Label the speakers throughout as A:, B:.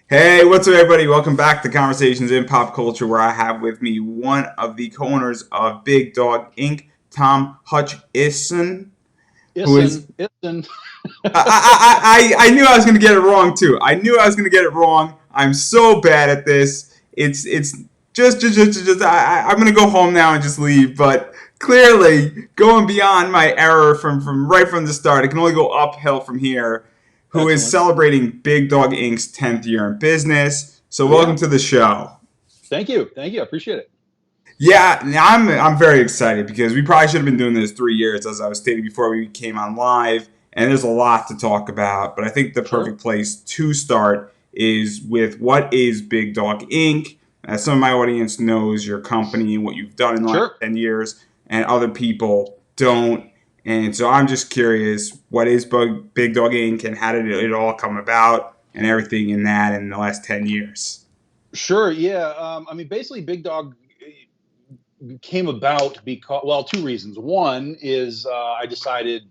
A: Hey, what's up, everybody? Welcome back to Conversations in Pop Culture, where I have with me one of the co-owners of Big Dog Inc., Tom Hutchison, who is.
B: Issen.
A: I knew I was going to get it wrong too. I knew I was going to get it wrong. I'm so bad at this. It's just I'm going to go home now and just leave. But clearly, going beyond my error from right from the start, it can only go uphill from here. Who is
B: Excellent.
A: celebrating Big Dog Inc.'s 10th year in business? So welcome
B: Yeah.
A: to the show.
B: Thank you. Thank you. I appreciate it.
A: Yeah, I'm very excited because we probably should have been doing this 3 years, as I was stating before we came on live, and there's a lot to talk about. But I think the
B: Sure.
A: perfect place to start is with what is Big Dog Inc. As some of my audience knows your company and what you've done in the last
B: Sure.
A: 10 years, and other people don't. And so I'm just curious, what is Big Dog Inc. and how did it all come about and everything in that in the last 10 years?
B: Sure. Yeah. Basically, Big Dog came about because, well, two reasons. One is I decided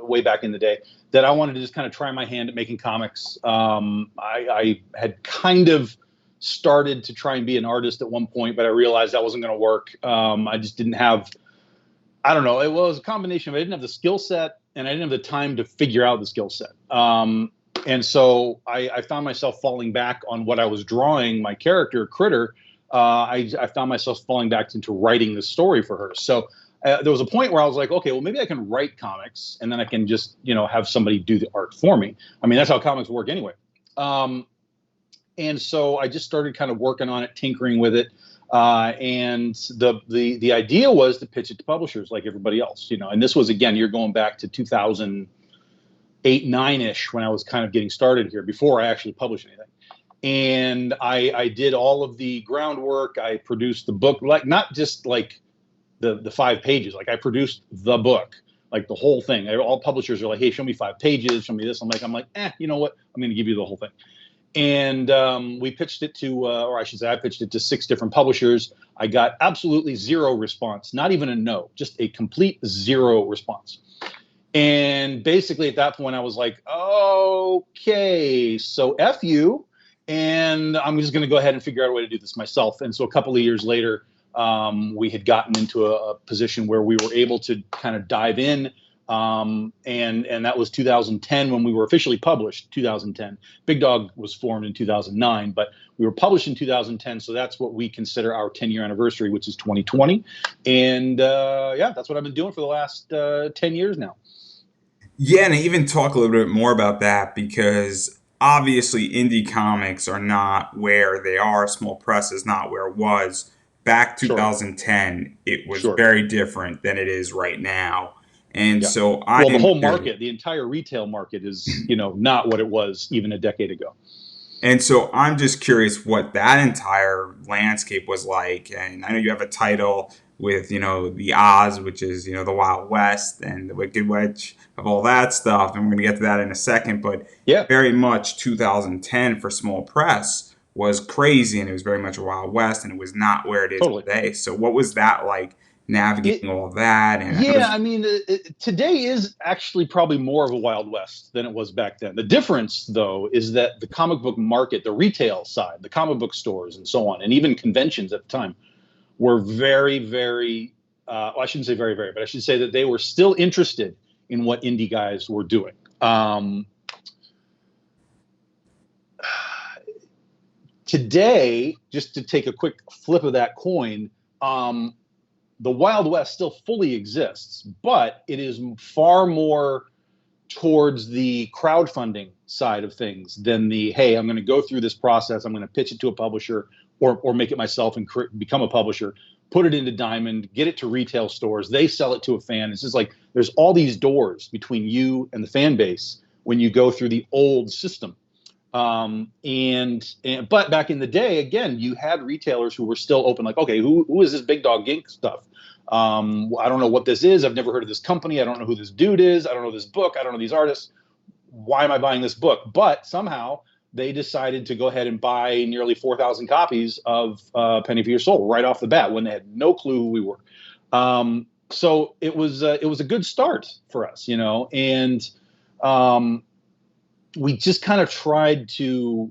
B: way back in the day that I wanted to just kind of try my hand at making comics. I had kind of started to try and be an artist at one point, but I realized that wasn't going to work. I just didn't have, I don't know. It was a combination of I didn't have the skill set and I didn't have the time to figure out the skill set. And so I found myself falling back on what I was drawing, my character, Critter. I found myself falling back into writing the story for her. So there was a point where I was like, okay, well, maybe I can write comics and then I can just, have somebody do the art for me. I mean, that's how comics work anyway. Um, and so I just started kind of working on it, tinkering with it. And the idea was to pitch it to publishers like everybody else, And this was, again, you're going back to 2008, 9-ish, when I was kind of getting started here before I actually published anything. And I did all of the groundwork. I produced the book, like not just like the 5 pages. Like I produced the book, like the whole thing. All publishers are like, "Hey, show me 5 pages, show me this." I'm like, you know what? I'm going to give you the whole thing. And we pitched it to, or I should say, I pitched it to 6 different publishers. I got absolutely zero response, not even a no, just a complete zero response. And basically, at that point, I was like, okay, so F you. And I'm just going to go ahead and figure out a way to do this myself. And so a couple of years later, we had gotten into a position where we were able to kind of dive in. And that was 2010 when we were officially published. 2010. Big Dog was formed in 2009, but we were published in 2010. So that's what we consider our 10-year anniversary, which is 2020. And yeah, that's what I've been doing for the last 10 years now.
A: Yeah, and even talk a little bit more about that because obviously indie comics are not where they are. Small press is not where it was. Back
B: Sure.
A: 2010, it was
B: Sure.
A: very different than it is right now. And
B: Yeah.
A: so I
B: Well, the
A: am
B: whole
A: curious.
B: market, the entire retail market is, not what it was even a decade ago.
A: And so I'm just curious what that entire landscape was like. And I know you have a title with, the Oz, which is, the Wild West and the Wicked Witch of all that stuff. And we're going to get to that in a second. But
B: Yeah,
A: very much 2010 for small press was crazy. And it was very much a Wild West and it was not where it is
B: totally.
A: today. So what was that like
B: It,
A: navigating all of that? And I know,
B: yeah, I mean, today is actually probably more of a Wild West than it was back then. The difference, though, is that the comic book market, the retail side, the comic book stores and so on, and even conventions at the time were very, very, well, I shouldn't say very, very, but I should say that they were still interested in what indie guys were doing. Today, just to take a quick flip of that coin, the Wild West still fully exists, but it is far more towards the crowdfunding side of things than the, hey, I'm going to go through this process, I'm going to pitch it to a publisher or make it myself and become a publisher, put it into Diamond, get it to retail stores, they sell it to a fan. It's just like there's all these doors between you and the fan base when you go through the old system. But back in the day, again, you had retailers who were still open, like, okay, who is this Big Dog Gink stuff? I don't know what this is. I've never heard of this company. I don't know who this dude is. I don't know this book. I don't know these artists. Why am I buying this book? But somehow they decided to go ahead and buy nearly 4,000 copies of Penny for Your Soul right off the bat when they had no clue who we were. So it was a good start for us, and um, we just kind of tried to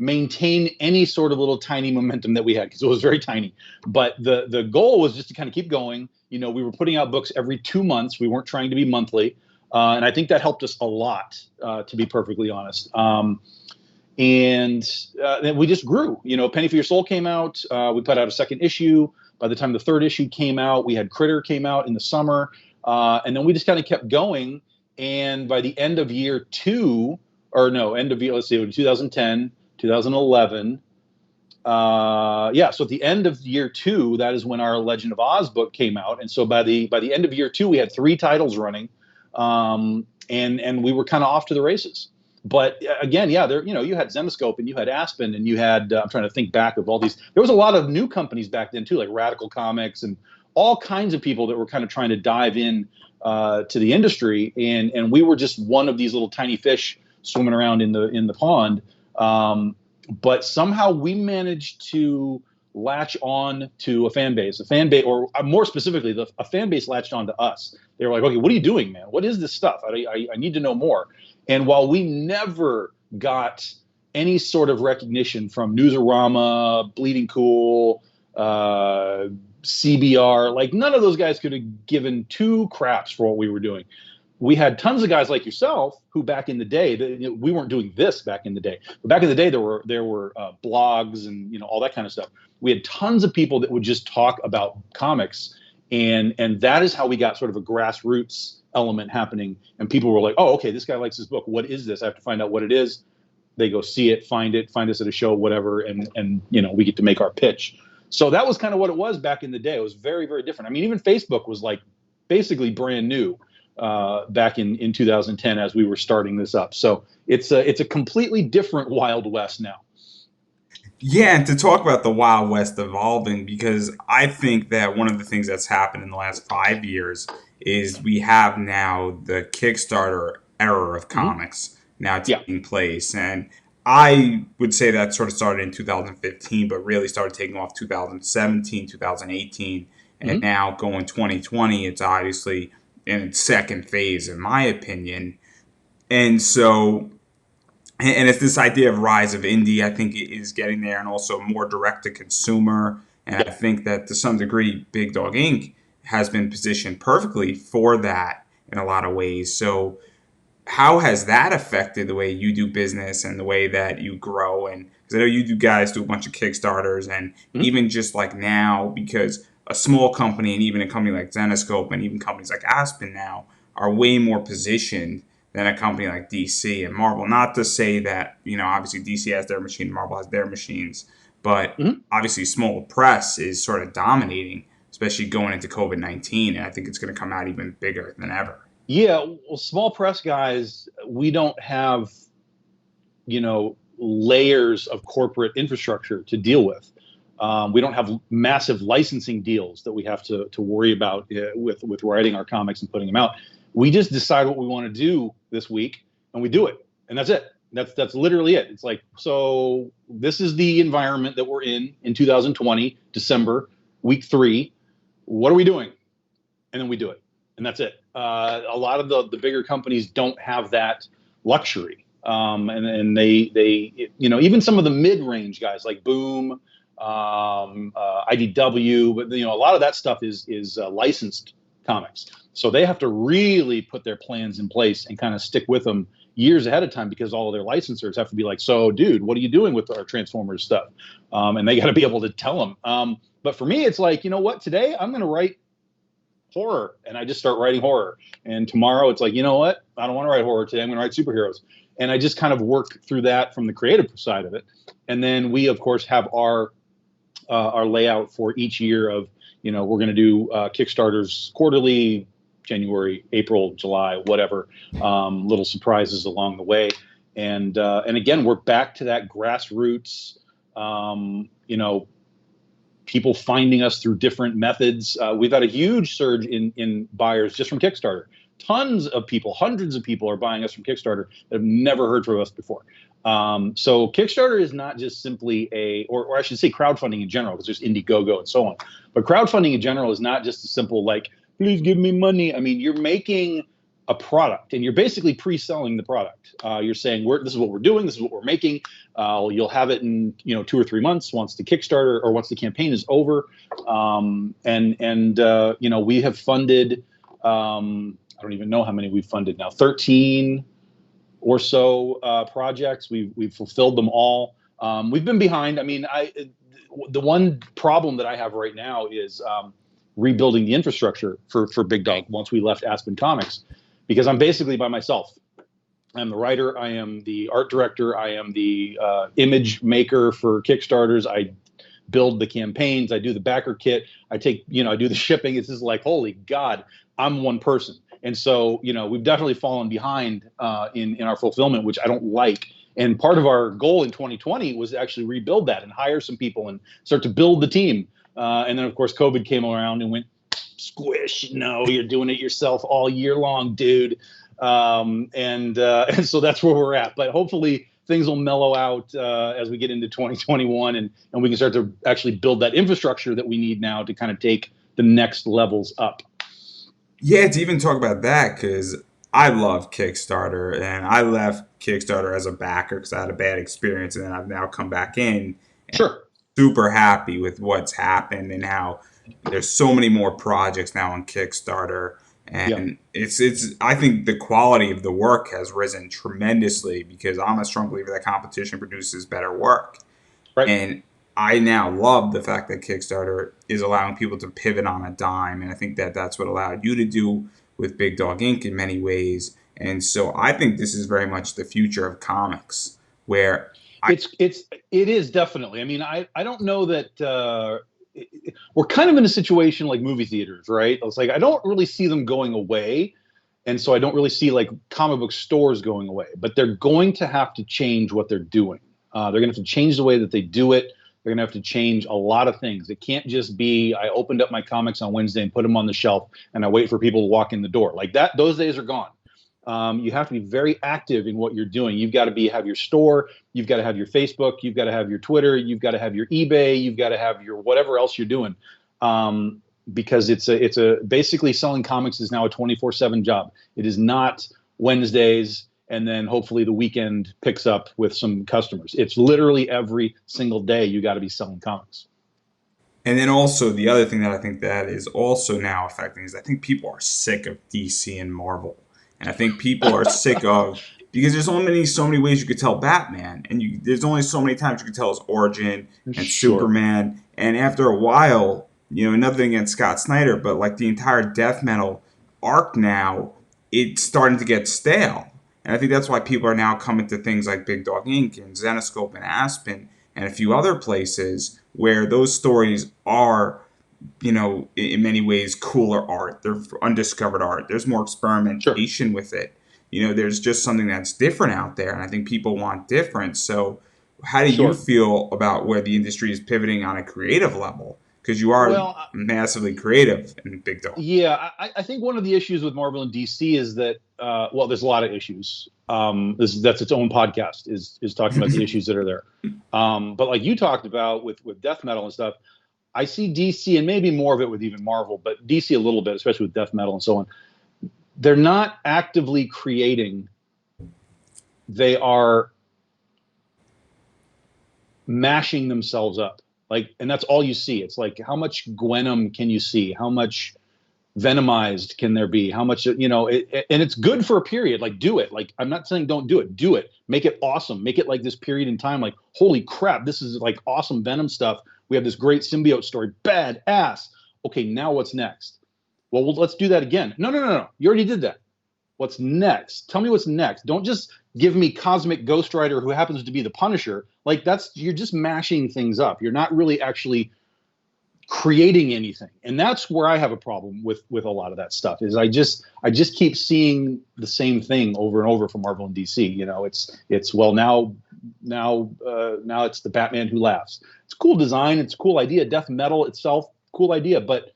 B: maintain any sort of little tiny momentum that we had, because it was very tiny. But the goal was just to kind of keep going. We were putting out books every 2 months. We weren't trying to be monthly. And I think that helped us a lot, to be perfectly honest. And then we just grew. Penny for Your Soul came out. We put out a second issue. By the time the third issue came out, we had Critter came out in the summer. And then we just kind of kept going. And by the end of year two, or no, end of year, let's see, 2010, 2011. So at the end of year two, that is when our Legend of Oz book came out. And so by the end of year two, we had 3 titles running. And we were kind of off to the races. But again, you had Zenescope and you had Aspen and you had, I'm trying to think back of all these. There was a lot of new companies back then too, like Radical Comics and all kinds of people that were kind of trying to dive in to the industry. And we were just one of these little tiny fish swimming around in the pond. But somehow we managed to latch on to a fan base, or more specifically, a fan base latched on to us. They were like, okay, what are you doing, man? What is this stuff? I need to know more. And while we never got any sort of recognition from Newsarama, Bleeding Cool, CBR, like none of those guys could have given 2 craps for what we were doing. We had tons of guys like yourself who back in the day, we weren't doing this back in the day, but back in the day, there were blogs and, all that kind of stuff. We had tons of people that would just talk about comics. And that is how we got sort of a grassroots element happening. And people were like, oh, okay, this guy likes this book. What is this? I have to find out what it is. They go see it, find us at a show, whatever. And we get to make our pitch. So that was kind of what it was back in the day. It was very, very different. I mean, even Facebook was like basically brand new back in 2010 as we were starting this up. So it's a completely different Wild West now.
A: Yeah, and to talk about the Wild West evolving, because I think that one of the things that's happened in the last 5 years is we have now the Kickstarter era of comics now taking place. And I would say that sort of started in 2015, but really started taking off 2017, 2018, and now going 2020, it's obviously in its second phase, in my opinion. And so, and it's this idea of rise of indie, I think it is getting there, and also more direct to consumer. And I think that to some degree, Big Dog Inc. has been positioned perfectly for that in a lot of ways. So how has that affected the way you do business and the way that you grow? And because I know you guys do a bunch of Kickstarters, and even just like now, because a small company and even a company like Zenescope and even companies like Aspen now are way more positioned than a company like DC and Marvel. Not to say that, obviously DC has their machine, Marvel has their machines, but obviously small press is sort of dominating, especially going into COVID-19. And I think it's going to come out even bigger than ever.
B: Yeah, well, small press guys, we don't have, layers of corporate infrastructure to deal with. We don't have massive licensing deals that we have to worry about with writing our comics and putting them out. We just decide what we want to do this week, and we do it, and that's it. That's literally it. It's like, so this is the environment that we're in 2020, December, week 3. What are we doing? And then we do it, and that's it. A lot of the bigger companies don't have that luxury, and they even some of the mid-range guys like Boom, IDW, but a lot of that stuff is licensed comics, so they have to really put their plans in place and kind of stick with them years ahead of time, because all of their licensors have to be like, so dude, what are you doing with our Transformers stuff? And they got to be able to tell them. But for me, it's like, what, today I'm going to write horror, and I just start writing horror. And tomorrow it's like, what, I don't want to write horror today, I'm going to write superheroes. And I just kind of work through that from the creative side of it. And then we, of course, have our layout for each year of, we're going to do Kickstarters quarterly, January, April, July, whatever, little surprises along the way. And again, we're back to that grassroots, people finding us through different methods. We've had a huge surge in buyers just from Kickstarter. Tons of people, hundreds of people are buying us from Kickstarter that have never heard from us before. So Kickstarter is not just simply or I should say crowdfunding in general, because there's Indiegogo and so on. But crowdfunding in general is not just a simple, like, please give me money. I mean, you're making a product, and you're basically pre-selling the product. You're saying this is what we're doing, this is what we're making. You'll have it in 2 or 3 months once the Kickstarter or once the campaign is over. We have funded. I don't even know how many we've funded now. 13 or so projects. We've fulfilled them all. We've been behind. I mean, the one problem that I have right now is rebuilding the infrastructure for Big Dog once we left Aspen Comics, because I'm basically by myself. I'm the writer. I am the art director. I am the image maker for Kickstarters. I build the campaigns. I do the backer kit. I do the shipping. It's just like, holy God, I'm one person. And so, we've definitely fallen behind in our fulfillment, which I don't like. And part of our goal in 2020 was to actually rebuild that and hire some people and start to build the team. And then, of course, COVID came around and went, squish, no, you're doing it yourself all year long, dude. And so that's where we're at. But hopefully things will mellow out as we get into 2021 and we can start to actually build that infrastructure that we need now to kind of take the next levels up.
A: Yeah, to even talk about that, because I love Kickstarter, and I left Kickstarter as a backer because I had a bad experience, and then I've now come back in and
B: Sure.
A: super happy with what's happened and how there's so many more projects now on Kickstarter, and it's I think the quality of the work has risen tremendously because I'm a strong believer that competition produces better work.
B: Right.
A: And I now love the fact that Kickstarter is allowing people to pivot on a dime. And I think that that's what allowed you to do with Big Dog Inc. in many ways. And so I think this is very much the future of comics, where
B: it is definitely. I mean, I don't know that we're kind of in a situation like movie theaters, right? It's like I don't really see them going away. And so I don't really see like comic book stores going away, but they're going to have to change what they're doing. They're going to have to change the way that they do it. They're going to have to change a lot of things. It can't just be I opened up my comics on Wednesday and put them on the shelf and I wait for people to walk in the door. Like that, those days are gone. You have to be very active in what you're doing. You've got to have your store. You've got to have your Facebook. You've got to have your Twitter. You've got to have your eBay. You've got to have your whatever else you're doing. Because it's basically selling comics is now a 24/7 job. It is not Wednesdays and then hopefully the weekend picks up with some customers. It's literally every single day you got to be selling comics.
A: And then also the other thing that I think that is also now affecting is I think people are sick of DC and Marvel. And I think people are sick of, because there's only so many ways you could tell Batman, and there's only so many times you could tell his origin and
B: Sure.
A: Superman. And after a while, nothing against Scott Snyder, but like the entire death metal arc now, it's starting to get stale. And I think that's why people are now coming to things like Big Dog Inc. and Zenoscope and Aspen and a few other places where those stories are, in many ways cooler art. They're undiscovered art. There's more experimentation with it. There's just something that's different out there. And I think people want different. So how do you feel about where the industry is pivoting on a creative level? Because you are massively creative in Big Dog.
B: Yeah, I think one of the issues with Marvel and DC is that, there's a lot of issues. That's its own podcast, is talking about the issues that are there. But like you talked about with death metal and stuff, I see DC, and maybe more of it with even Marvel, but DC a little bit, especially with death metal and so on. They're not actively creating. They are mashing themselves up. And that's all you see. It's like, how much Gwenum can you see? How much Venomized can there be? How much, and it's good for a period. Like, do it. Like, I'm not saying don't do it. Do it. Make it awesome. Make it like this period in time. Like, holy crap, this is like awesome Venom stuff. We have this great symbiote story. Badass. Okay, now what's next? Well, let's do that again. No. You already did that. What's next? Tell me what's next. Don't just give me Cosmic Ghost Rider who happens to be the Punisher. Like you're just mashing things up. You're not really actually creating anything. And that's where I have a problem with a lot of that stuff is I just keep seeing the same thing over and over from Marvel and DC. It's well, now it's the Batman Who Laughs. It's a cool design. It's a cool idea. Death metal itself, cool idea, but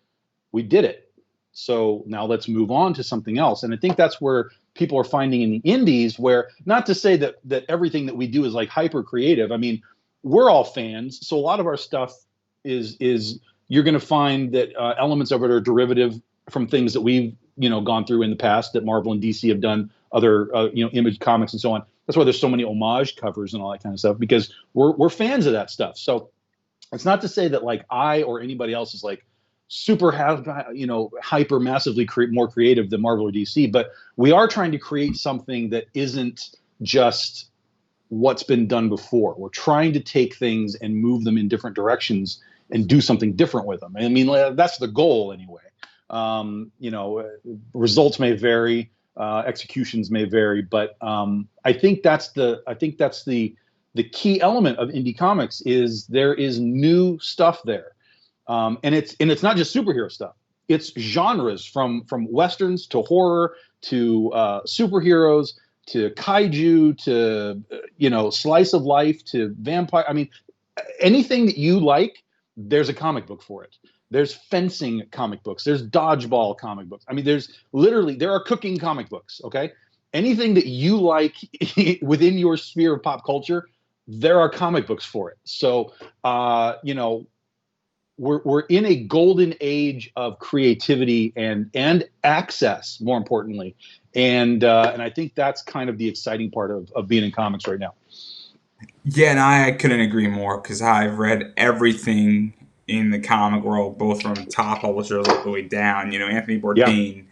B: we did it. So now let's move on to something else. And I think that's where people are finding in the indies, where not to say that everything that we do is like hyper creative. I mean, we're all fans. So a lot of our stuff is you're going to find that elements of it are derivative from things that we've gone through in the past that Marvel and DC have done, other Image Comics and so on. That's why there's so many homage covers and all that kind of stuff, because we're fans of that stuff. So it's not to say that like I or anybody else is like super hyper massively more creative than Marvel or DC, but we are trying to create something that isn't just what's been done before. We're trying to take things and move them in different directions and do something different with them. I mean, that's the goal anyway. Results may vary, executions may vary, but I think that's the key element of indie comics is there is new stuff there, and it's not just superhero stuff. It's genres from westerns to horror to superheroes to kaiju to slice of life to vampire. I mean, anything that you like, there's a comic book for it. There's fencing comic books. There's dodgeball comic books. I mean, there are cooking comic books. Okay, anything that you like within your sphere of pop culture, there are comic books for it. So, we're in a golden age of creativity and access, more importantly, and I think that's kind of the exciting part of being in comics right now.
A: Yeah, and I couldn't agree more because I've read everything in the comic world, both from top publishers all the way down. Anthony
B: Yeah,
A: Bourdain,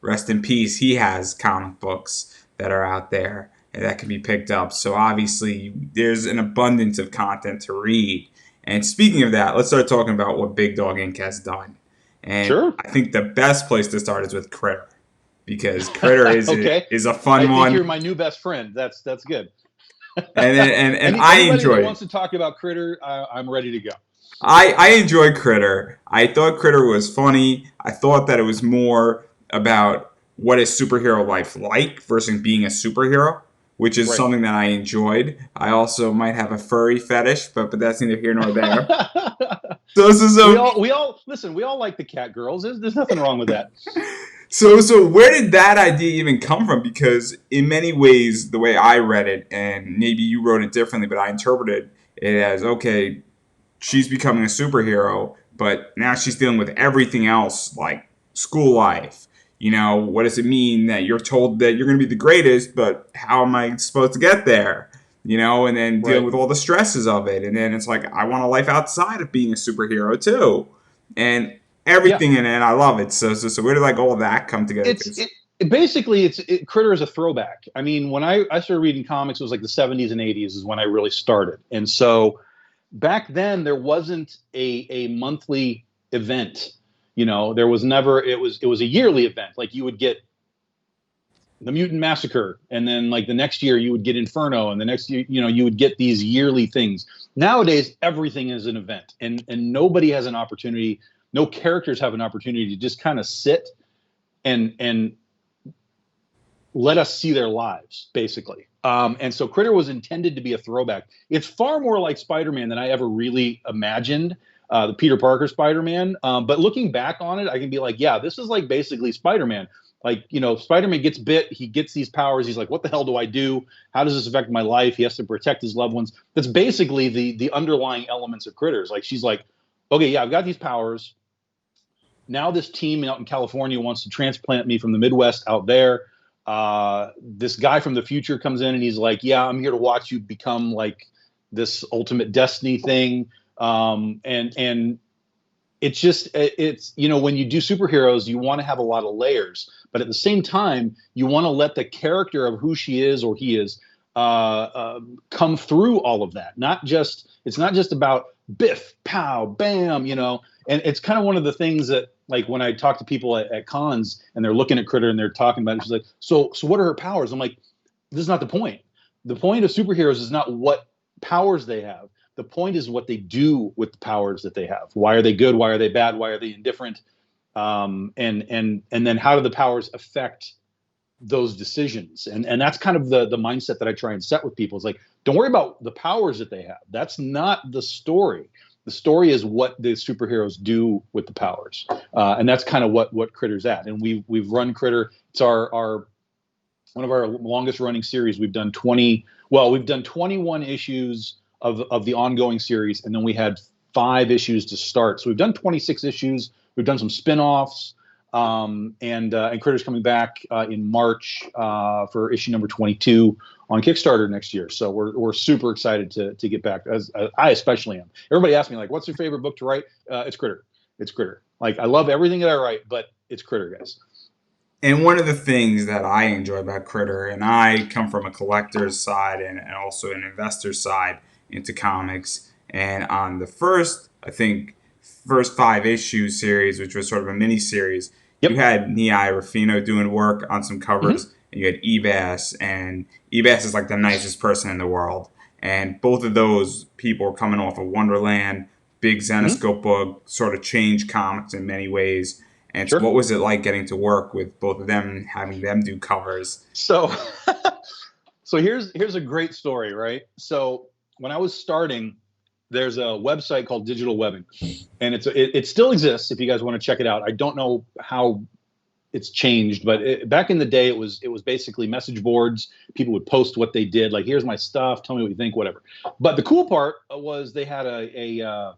A: rest in peace. He has comic books that are out there and that can be picked up. So obviously, there's an abundance of content to read. And speaking of that, let's start talking about what Big Dog Inc. has done. And
B: sure.
A: I think the best place to start is with Critter, because Critter is
B: Okay,
A: is a
B: I
A: fun
B: think you're
A: one,
B: my new best friend. That's good.
A: and I
B: Anybody that
A: enjoy it.
B: wants to talk about Critter, I'm ready to go.
A: I enjoyed Critter. I thought Critter was funny. I thought that it was more about what is superhero life like versus being a superhero, which is
B: Right.
A: something that I enjoyed. I also might have a furry fetish, but that's neither here nor there.
B: we
A: So
B: all listen. We all like the cat girls. There's nothing wrong with that.
A: so where did that idea even come from? Because in many ways, the way I read it, and maybe you wrote it differently, but I interpreted it as, okay, she's becoming a superhero, but now she's dealing with everything else, like school life. What does it mean that you're told that you're going to be the greatest, but how am I supposed to get there? And then dealing
B: Right.
A: with all the stresses of it. And then it's like, I want a life outside of being a superhero too. And
B: Yeah.
A: everything in it, I love it. So where did like all of that come together?
B: It's basically Critter is a throwback. I mean, when I started reading comics, it was like the 70s and 80s is when I really started. And so back then there wasn't a monthly event. There was never, it was a yearly event. Like you would get the Mutant Massacre, and then like the next year you would get Inferno, and the next year, you would get these yearly things. Nowadays, everything is an event, and nobody has an opportunity. No characters have an opportunity to just kind of sit and let us see their lives, basically. And so Critter was intended to be a throwback. It's far more like Spider-Man than I ever really imagined, the Peter Parker Spider-Man. But looking back on it, I can be like, yeah, this is like basically Spider-Man. Like, Spider-Man gets bit, he gets these powers. He's like, what the hell do I do? How does this affect my life? He has to protect his loved ones. That's basically the underlying elements of Critters. Like, she's like, okay, yeah, I've got these powers. Now this team out in California wants to transplant me from the Midwest out there. This guy from the future comes in and he's like, yeah, I'm here to watch you become like this ultimate destiny thing. And it's when you do superheroes, you want to have a lot of layers, but at the same time, you want to let the character of who she is or he is come through all of that. It's not just about biff, pow, bam, and it's kind of one of the things that, like, when I talk to people at cons and they're looking at Critter and they're talking about it, she's like, so what are her powers? I'm like, this is not the point. The point of superheroes is not what powers they have. The point is what they do with the powers that they have. Why are they good? Why are they bad? Why are they indifferent? And then how do the powers affect those decisions? And that's kind of the mindset that I try and set with people. It's like, don't worry about the powers that they have. That's not the story. The story is what the superheroes do with the powers, and that's kind of what Critter's at. And we've run Critter. It's our one of our longest running series. We've done 21 issues of the ongoing series, and then we had 5 issues to start. So we've done 26 issues. We've done some spin-offs. And Critter's coming back in March for issue number 22 on Kickstarter next year. So we're super excited to get back. As I especially am. Everybody asks me like, "What's your favorite book to write?" It's Critter. It's Critter. Like I love everything that I write, but it's Critter, guys.
A: And one of the things that I enjoy about Critter, and I come from a collector's side and also an investor's side into comics. And on the first, I think, first 5 issue series, which was sort of a mini series, you
B: Yep.
A: had Nia Rufino doing work on some
B: Mm-hmm.
A: covers, and you had Ebas, and Ebas is like the nicest person in the world. And both of those people were coming off of Wonderland, big
B: Mm-hmm.
A: Zenescope book, sort of changed comics in many ways. And so
B: Sure.
A: what was it like getting to work with both of them and having them do covers?
B: So, so here's a great story, right? So when I was starting, there's a website called Digital Webbing, and it still exists if you guys want to check it out. I don't know how it's changed, but back in the day, it was basically message boards. People would post what they did, like here's my stuff, tell me what you think, whatever. But the cool part was they had a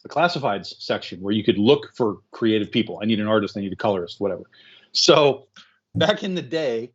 B: classifieds section where you could look for creative people. I need an artist, I need a colorist, whatever. So back in the day,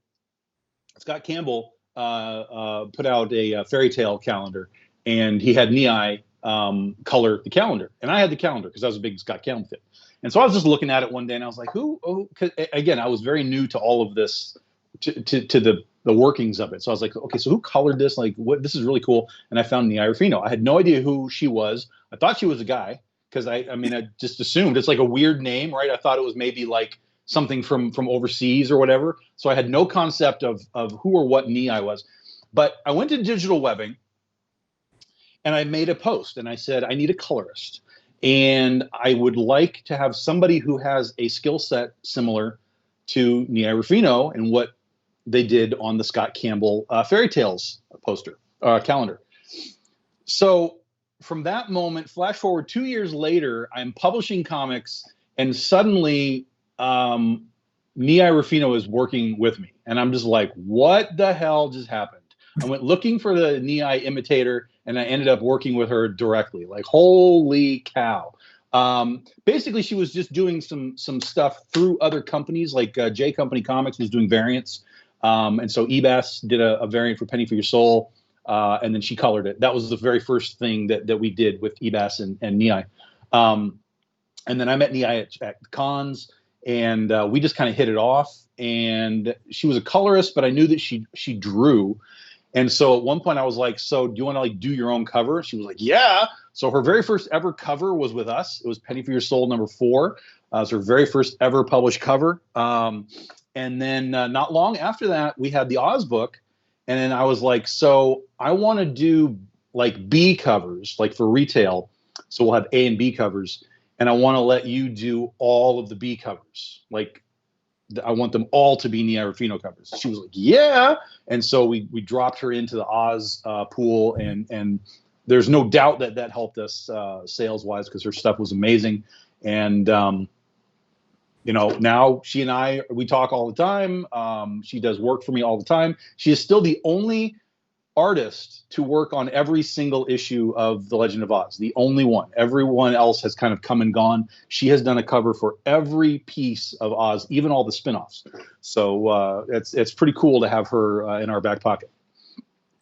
B: Scott Campbell put out a fairy tale calendar, and he had Nei color the calendar, and I had the calendar because I was a big Scott Campbell fan. And so I was just looking at it one day, and I was like, "Who?" Oh, 'cause, again, I was very new to all of this, to the workings of it. So I was like, "Okay, so who colored this? Like, what? This is really cool." And I found Nei Rufino. I had no idea who she was. I thought she was a guy because I mean, I just assumed it's like a weird name, right? I thought it was maybe like something from overseas or whatever. So I had no concept of who or what Nei was. But I went to Digital Webbing and I made a post and I said, I need a colorist. And I would like to have somebody who has a skill set similar to Nei Rufino and what they did on the Scott Campbell Fairy Tales poster calendar. So from that moment, flash forward 2 years later, I'm publishing comics, and suddenly Nei Rufino is working with me, and I'm just like, what the hell just happened? I went looking for the Nei imitator, and I ended up working with her directly. Like, holy cow! Basically, she was just doing some stuff through other companies, like J Company Comics was doing variants, and so Ebas did a variant for Penny for Your Soul. And then she colored it. That was the very first thing that we did with Ebas and Nei. And then I met Nei at cons, and we just kind of hit it off. And she was a colorist, but I knew that she drew. And so at one point I was like, "So do you want to like do your own cover?" She was like, "Yeah." So her very first ever cover was with us. It was Penny for Your Soul #4. It was her very first ever published cover. And then not long after that, we had the Oz book. And then I was like, "So I want to do like B covers, like for retail. So we'll have A and B covers. And I want to let you do all of the B covers. Like I want them all to be Nei Rufino covers." She was like, "Yeah." And so we dropped her into the Oz pool, and there's no doubt that helped us sales wise because her stuff was amazing. And now she and we talk all the time. She does work for me all the time. She is still the only artist to work on every single issue of The Legend of Oz. The only one. Everyone else has kind of come and gone. She has done a cover for every piece of Oz, even all the spinoffs. So it's pretty cool to have her in our back pocket.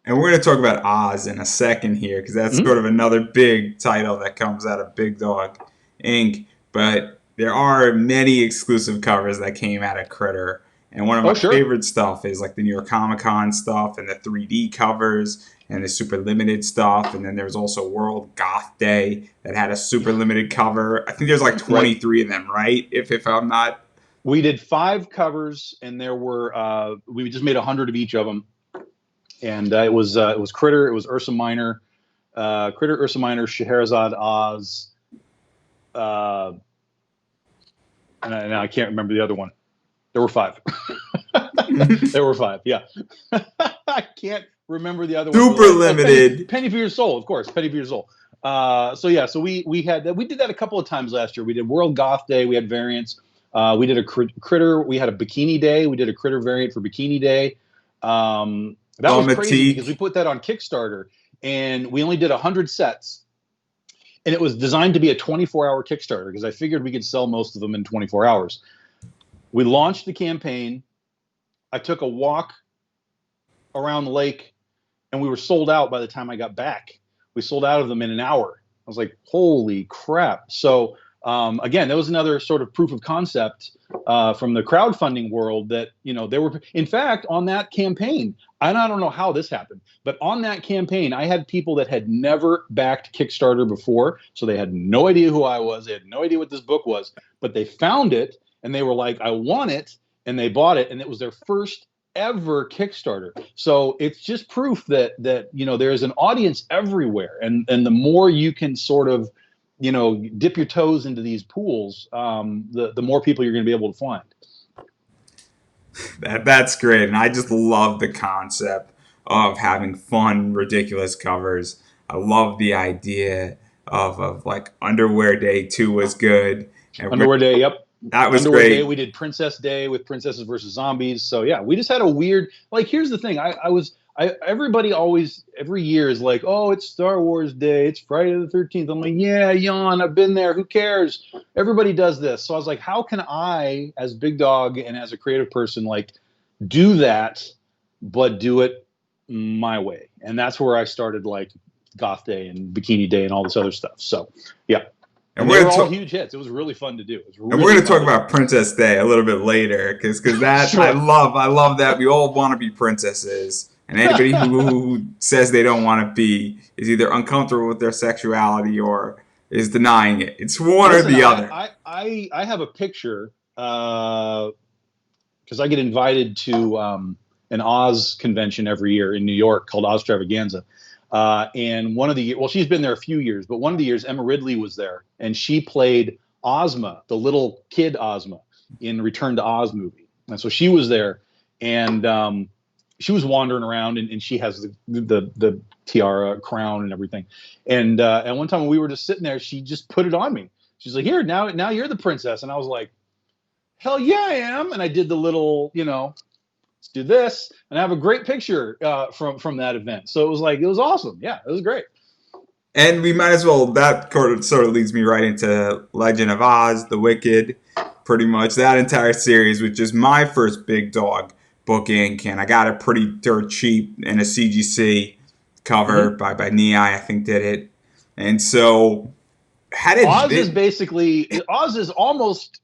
A: And we're going to talk about Oz in a second here because that's
B: Mm-hmm.
A: sort of another big title that comes out of Big Dog Inc. But there are many exclusive covers that came out of Critter. And one of
B: Oh,
A: my
B: sure.
A: favorite stuff is like the New York Comic Con stuff and the 3D covers and the super limited stuff. And then there was also World Goth Day that had a super limited cover. I think there's like
B: Right.
A: 23 of them, right? If I'm not.
B: We did 5 covers, and there were we just made 100 of each of them. And it was Critter, it was Ursa Minor, Critter, Ursa Minor, Scheherazade, Oz, uh, and I can't remember the other one. There were 5. There were 5. Yeah, I can't remember the other one.
A: Super limited.
B: Penny for Your Soul, of course. Penny for Your Soul. So yeah, so we did that a couple of times last year. We did World Goth Day. We had variants. We did a Critter. We had a Bikini Day. We did a Critter variant for Bikini Day. That was crazy because we put that on Kickstarter, and we only did 100 sets. And it was designed to be a 24-hour Kickstarter because I figured we could sell most of them in 24 hours. We launched the campaign. I took a walk around the lake, and we were sold out by the time I got back. We sold out of them in an hour. I was like, holy crap. So again, that was another sort of proof of concept from the crowdfunding world that, they were, in fact, on that campaign, and I don't know how this happened, but on that campaign, I had people that had never backed Kickstarter before. So they had no idea who I was. They had no idea what this book was, but they found it and they were like, I want it. And they bought it. And it was their first ever Kickstarter. So it's just proof that there's an audience everywhere, and the more you can sort of dip your toes into these pools, the more people you're going to be able to find.
A: That's great, and I just love the concept of having fun, ridiculous covers. I love the idea of like Underwear Day 2 was good, and
B: Underwear Day, yep.
A: that was
B: Underwear
A: great.
B: Day, we did Princess Day with Princesses versus Zombies. So yeah, we just had a weird, like, here's the thing. Everybody always, every year is like, oh, it's Star Wars Day. It's Friday the 13th. I'm like, yeah, yawn. I've been there. Who cares? Everybody does this. So I was like, how can I, as Big Dog and as a creative person, like, do that, but do it my way? And that's where I started, like, Goth Day and Bikini Day and all this other stuff. So yeah. And they were all huge hits. It was really fun to do.
A: And we're going to talk about Princess Day a little bit later, because that sure. I love that. We all want to be princesses, and anybody who says they don't want to be is either uncomfortable with their sexuality or is denying it. It's one or the other.
B: I have a picture because I get invited to an Oz convention every year in New York called Oztravaganza. And one of the years, well, she's been there a few years, but one of the years Emma Ridley was there, and she played Ozma, the little kid Ozma, in Return to Oz movie. And so she was there, and she was wandering around, and she has the tiara, crown, and everything. And one time when we were just sitting there, she just put it on me. She's like, "Here, now you're the princess." And I was like, "Hell yeah, I am!" And I did the little, let's do this, and I have a great picture from that event. So it was awesome. Yeah, it was great.
A: And we might as well, that sort of leads me right into Legend of Oz, The Wicked, pretty much that entire series, which is my first Big Dog book ink, and I got it pretty dirt cheap in a CGC cover by Nei, I think did it. And so
B: Oz is almost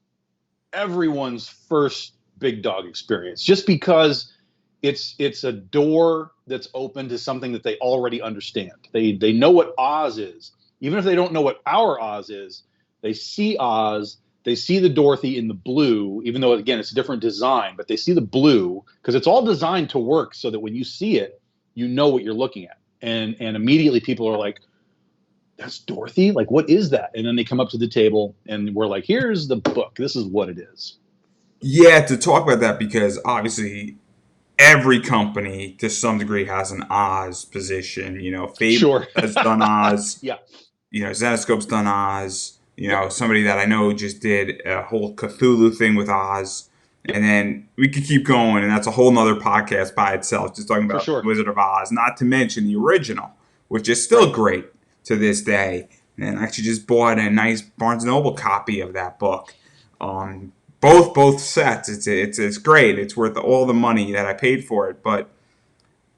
B: everyone's first Big Dog experience, just because it's a door that's open to something that they already understand. They know what Oz is. Even if they don't know what our Oz is, they see Oz, they see the Dorothy in the blue, even though, again, it's a different design, but they see the blue because it's all designed to work so that when you see it, you know what you're looking at. And immediately people are like, that's Dorothy? Like, what is that? And then they come up to the table and we're like, here's the book. This is what it is.
A: Yeah, to talk about that, because obviously every company to some degree has an Oz position. Fable has done Oz.
B: Yeah.
A: Zenoscope's done Oz. Somebody that I know just did a whole Cthulhu thing with Oz. And then we could keep going, and that's a whole nother podcast by itself, just talking about Wizard of Oz, not to mention the original, which is still great to this day. And I actually just bought a nice Barnes & Noble copy of that book. Both sets. It's great. It's worth all the money that I paid for it. But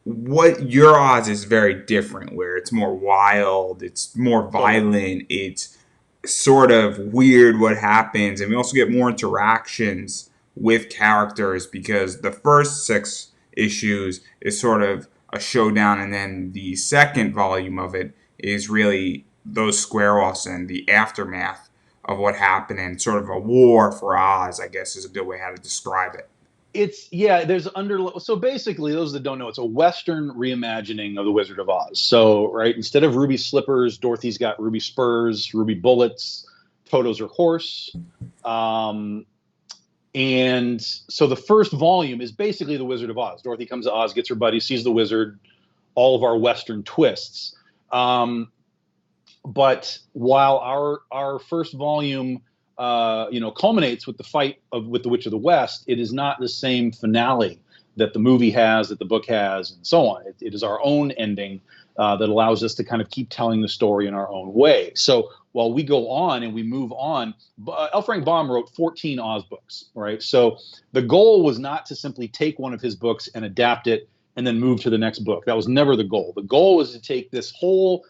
A: what your Oz is very different, where it's more wild, it's more violent, it's sort of weird what happens, and we also get more interactions with characters, because the first 6 issues is sort of a showdown, and then the second volume of it is really those square-offs and the aftermath of what happened, and sort of a war for Oz, I guess, is a good way how to describe it.
B: So basically, those that don't know, it's a Western reimagining of the Wizard of Oz. So, right, instead of ruby slippers, Dorothy's got ruby spurs, ruby bullets, Toto's her horse. And so the first volume is basically the Wizard of Oz. Dorothy comes to Oz, gets her buddy, sees the wizard, all of our Western twists. But while our first volume culminates with the fight with the Witch of the West, it is not the same finale that the movie has, that the book has, and so on. It is our own ending. that allows us to kind of keep telling the story in our own way. So while we go on and we move on, L. Frank Baum wrote 14 Oz books, right? So the goal was not to simply take one of his books and adapt it and then move to the next book. That was never the goal. The goal was to take this whole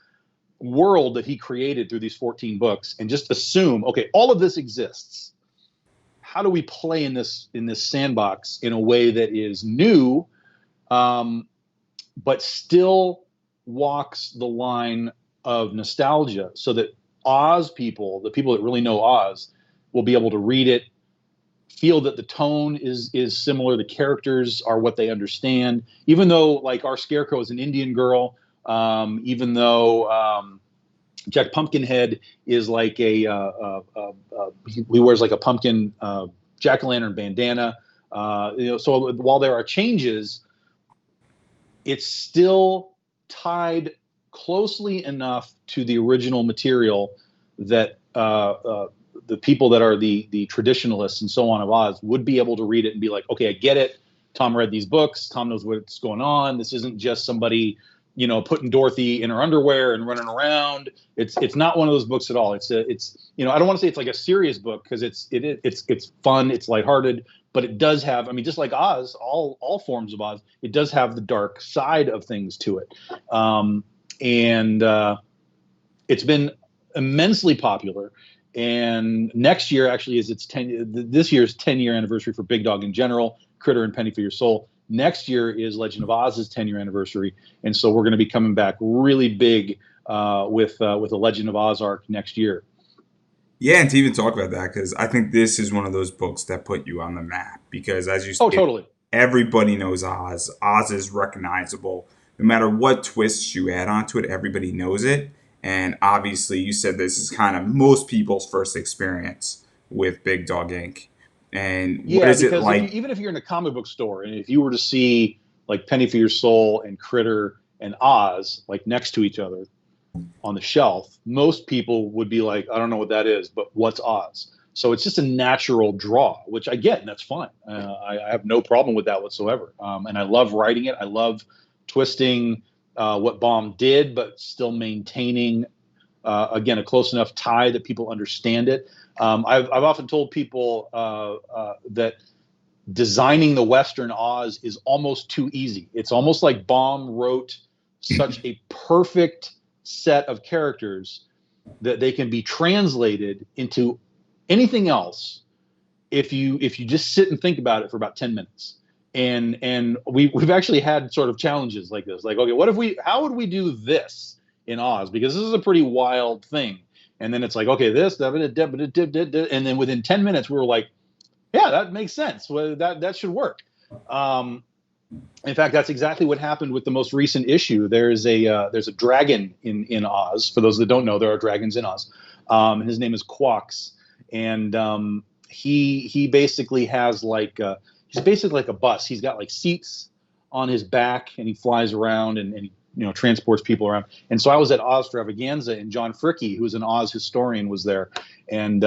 B: world that he created through these 14 books and just assume, okay, all of this exists. How do we play in this sandbox in a way that is new, but still walks the line of nostalgia, so that Oz people, the people that really know Oz, will be able to read it, feel that the tone is similar, the characters are what they understand, even though like our Scarecrow is an Indian girl, even though Jack Pumpkinhead is like he wears like a pumpkin jack-o'-lantern bandana. So while there are changes, it's still tied closely enough to the original material that the people that are the traditionalists and so on of Oz would be able to read it and be like, okay, I get it. Tom read these books. Tom knows what's going on. This isn't just somebody, putting Dorothy in her underwear and running around. It's not one of those books at all. It's I don't want to say it's like a serious book, because it's fun, it's lighthearted, but it does have, I mean, just like Oz, all forms of Oz, it does have the dark side of things to it. And it's been immensely popular. And next year actually is this year's 10-year anniversary for Big Dog in general, Critter and Penny for Your Soul. Next year is Legend of Oz's 10-year anniversary. And so we're going to be coming back really big with a Legend of Oz arc next year.
A: Yeah, and to even talk about that, because I think this is one of those books that put you on the map. Because as you said,
B: totally.
A: Everybody knows Oz. Oz is recognizable. No matter what twists you add onto it, everybody knows it. And obviously, you said this is kind of most people's first experience with Big Dog Inc. And what is it like?
B: Even if you're in a comic book store and if you were to see like Penny for Your Soul and Critter and Oz like next to each other on the shelf, most people would be like, I don't know what that is, but what's Oz? So it's just a natural draw, which I get, and that's fine. I have no problem with that whatsoever. And I love writing it. I love twisting what Baum did, but still maintaining, again, a close enough tie that people understand it. I've often told people that designing the Western Oz is almost too easy. It's almost like Baum wrote such a perfect set of characters that they can be translated into anything else if you just sit and think about it for about 10 minutes. And we've actually had sort of challenges like this, like, okay, how would we do this in Oz? Because this is a pretty wild thing. And then it's like, okay, this, and then within 10 minutes we were like, yeah, that makes sense. Well, that should work. In fact, that's exactly what happened with the most recent issue. There's a dragon in Oz. For those that don't know, there are dragons in Oz. And his name is Quox, and he basically has he's basically like a bus. He's got like seats on his back, and he flies around and he transports people around. And so I was at Oztravaganza, and John Fricke, who's an Oz historian, was there, and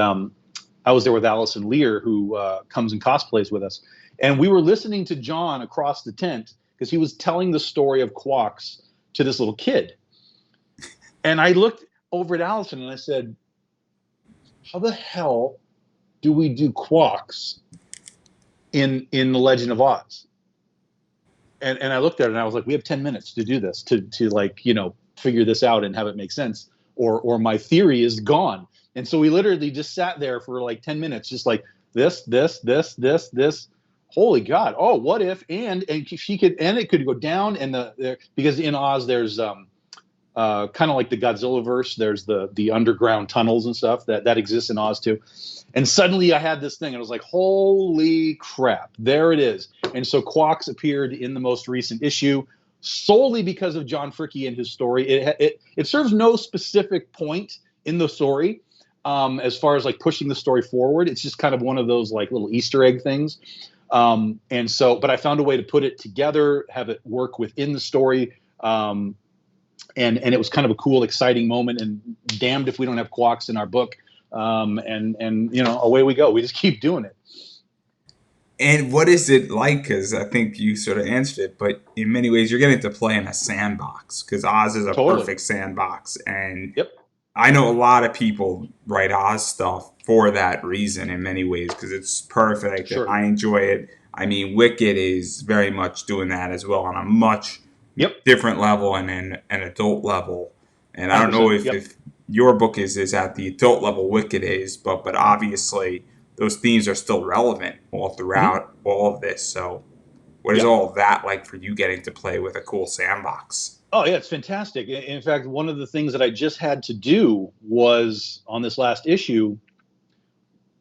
B: I was there with Allison Lear, who comes and cosplays with us. And we were listening to John across the tent because he was telling the story of Quox to this little kid. And I looked over at Allison and I said, how the hell do we do Quox in The Legend of Oz? And I looked at it and I was like, we have 10 minutes to do this, to figure this out and have it make sense, or my theory is gone. And so we literally just sat there for like 10 minutes, just like this. Holy God! Oh, what if? And she could, and it could go down, and because in Oz there's kind of like the Godzilla verse. There's the underground tunnels and stuff that exists in Oz too. And suddenly I had this thing, and I was like, holy crap! There it is. And so Quox appeared in the most recent issue solely because of John Fricke and his story. It serves no specific point in the story. As far as like pushing the story forward, it's just kind of one of those like little Easter egg things. And so, but I found a way to put it together, have it work within the story. And it was kind of a cool, exciting moment, and damned if we don't have Quox in our book. And away we go. We just keep doing it.
A: And what is it like? Because I think you sort of answered it, but in many ways, you're getting to play in a sandbox. Because Oz is a
B: Totally.
A: perfect sandbox, and
B: Yep.
A: I know a lot of people write Oz stuff for that reason. In many ways, because it's perfect, and
B: Sure.
A: I enjoy it. I mean, Wicked is very much doing that as well on a much
B: Yep.
A: different level and an adult level. And I don't know
B: 100%. Yep.
A: if your book is at the adult level Wicked is, but obviously those themes are still relevant all
B: Hmm.
A: throughout all of this. So what is
B: Yep.
A: all of that like for you getting to play with a cool sandbox?
B: Oh yeah, it's fantastic. In fact, one of the things that I just had to do was on this last issue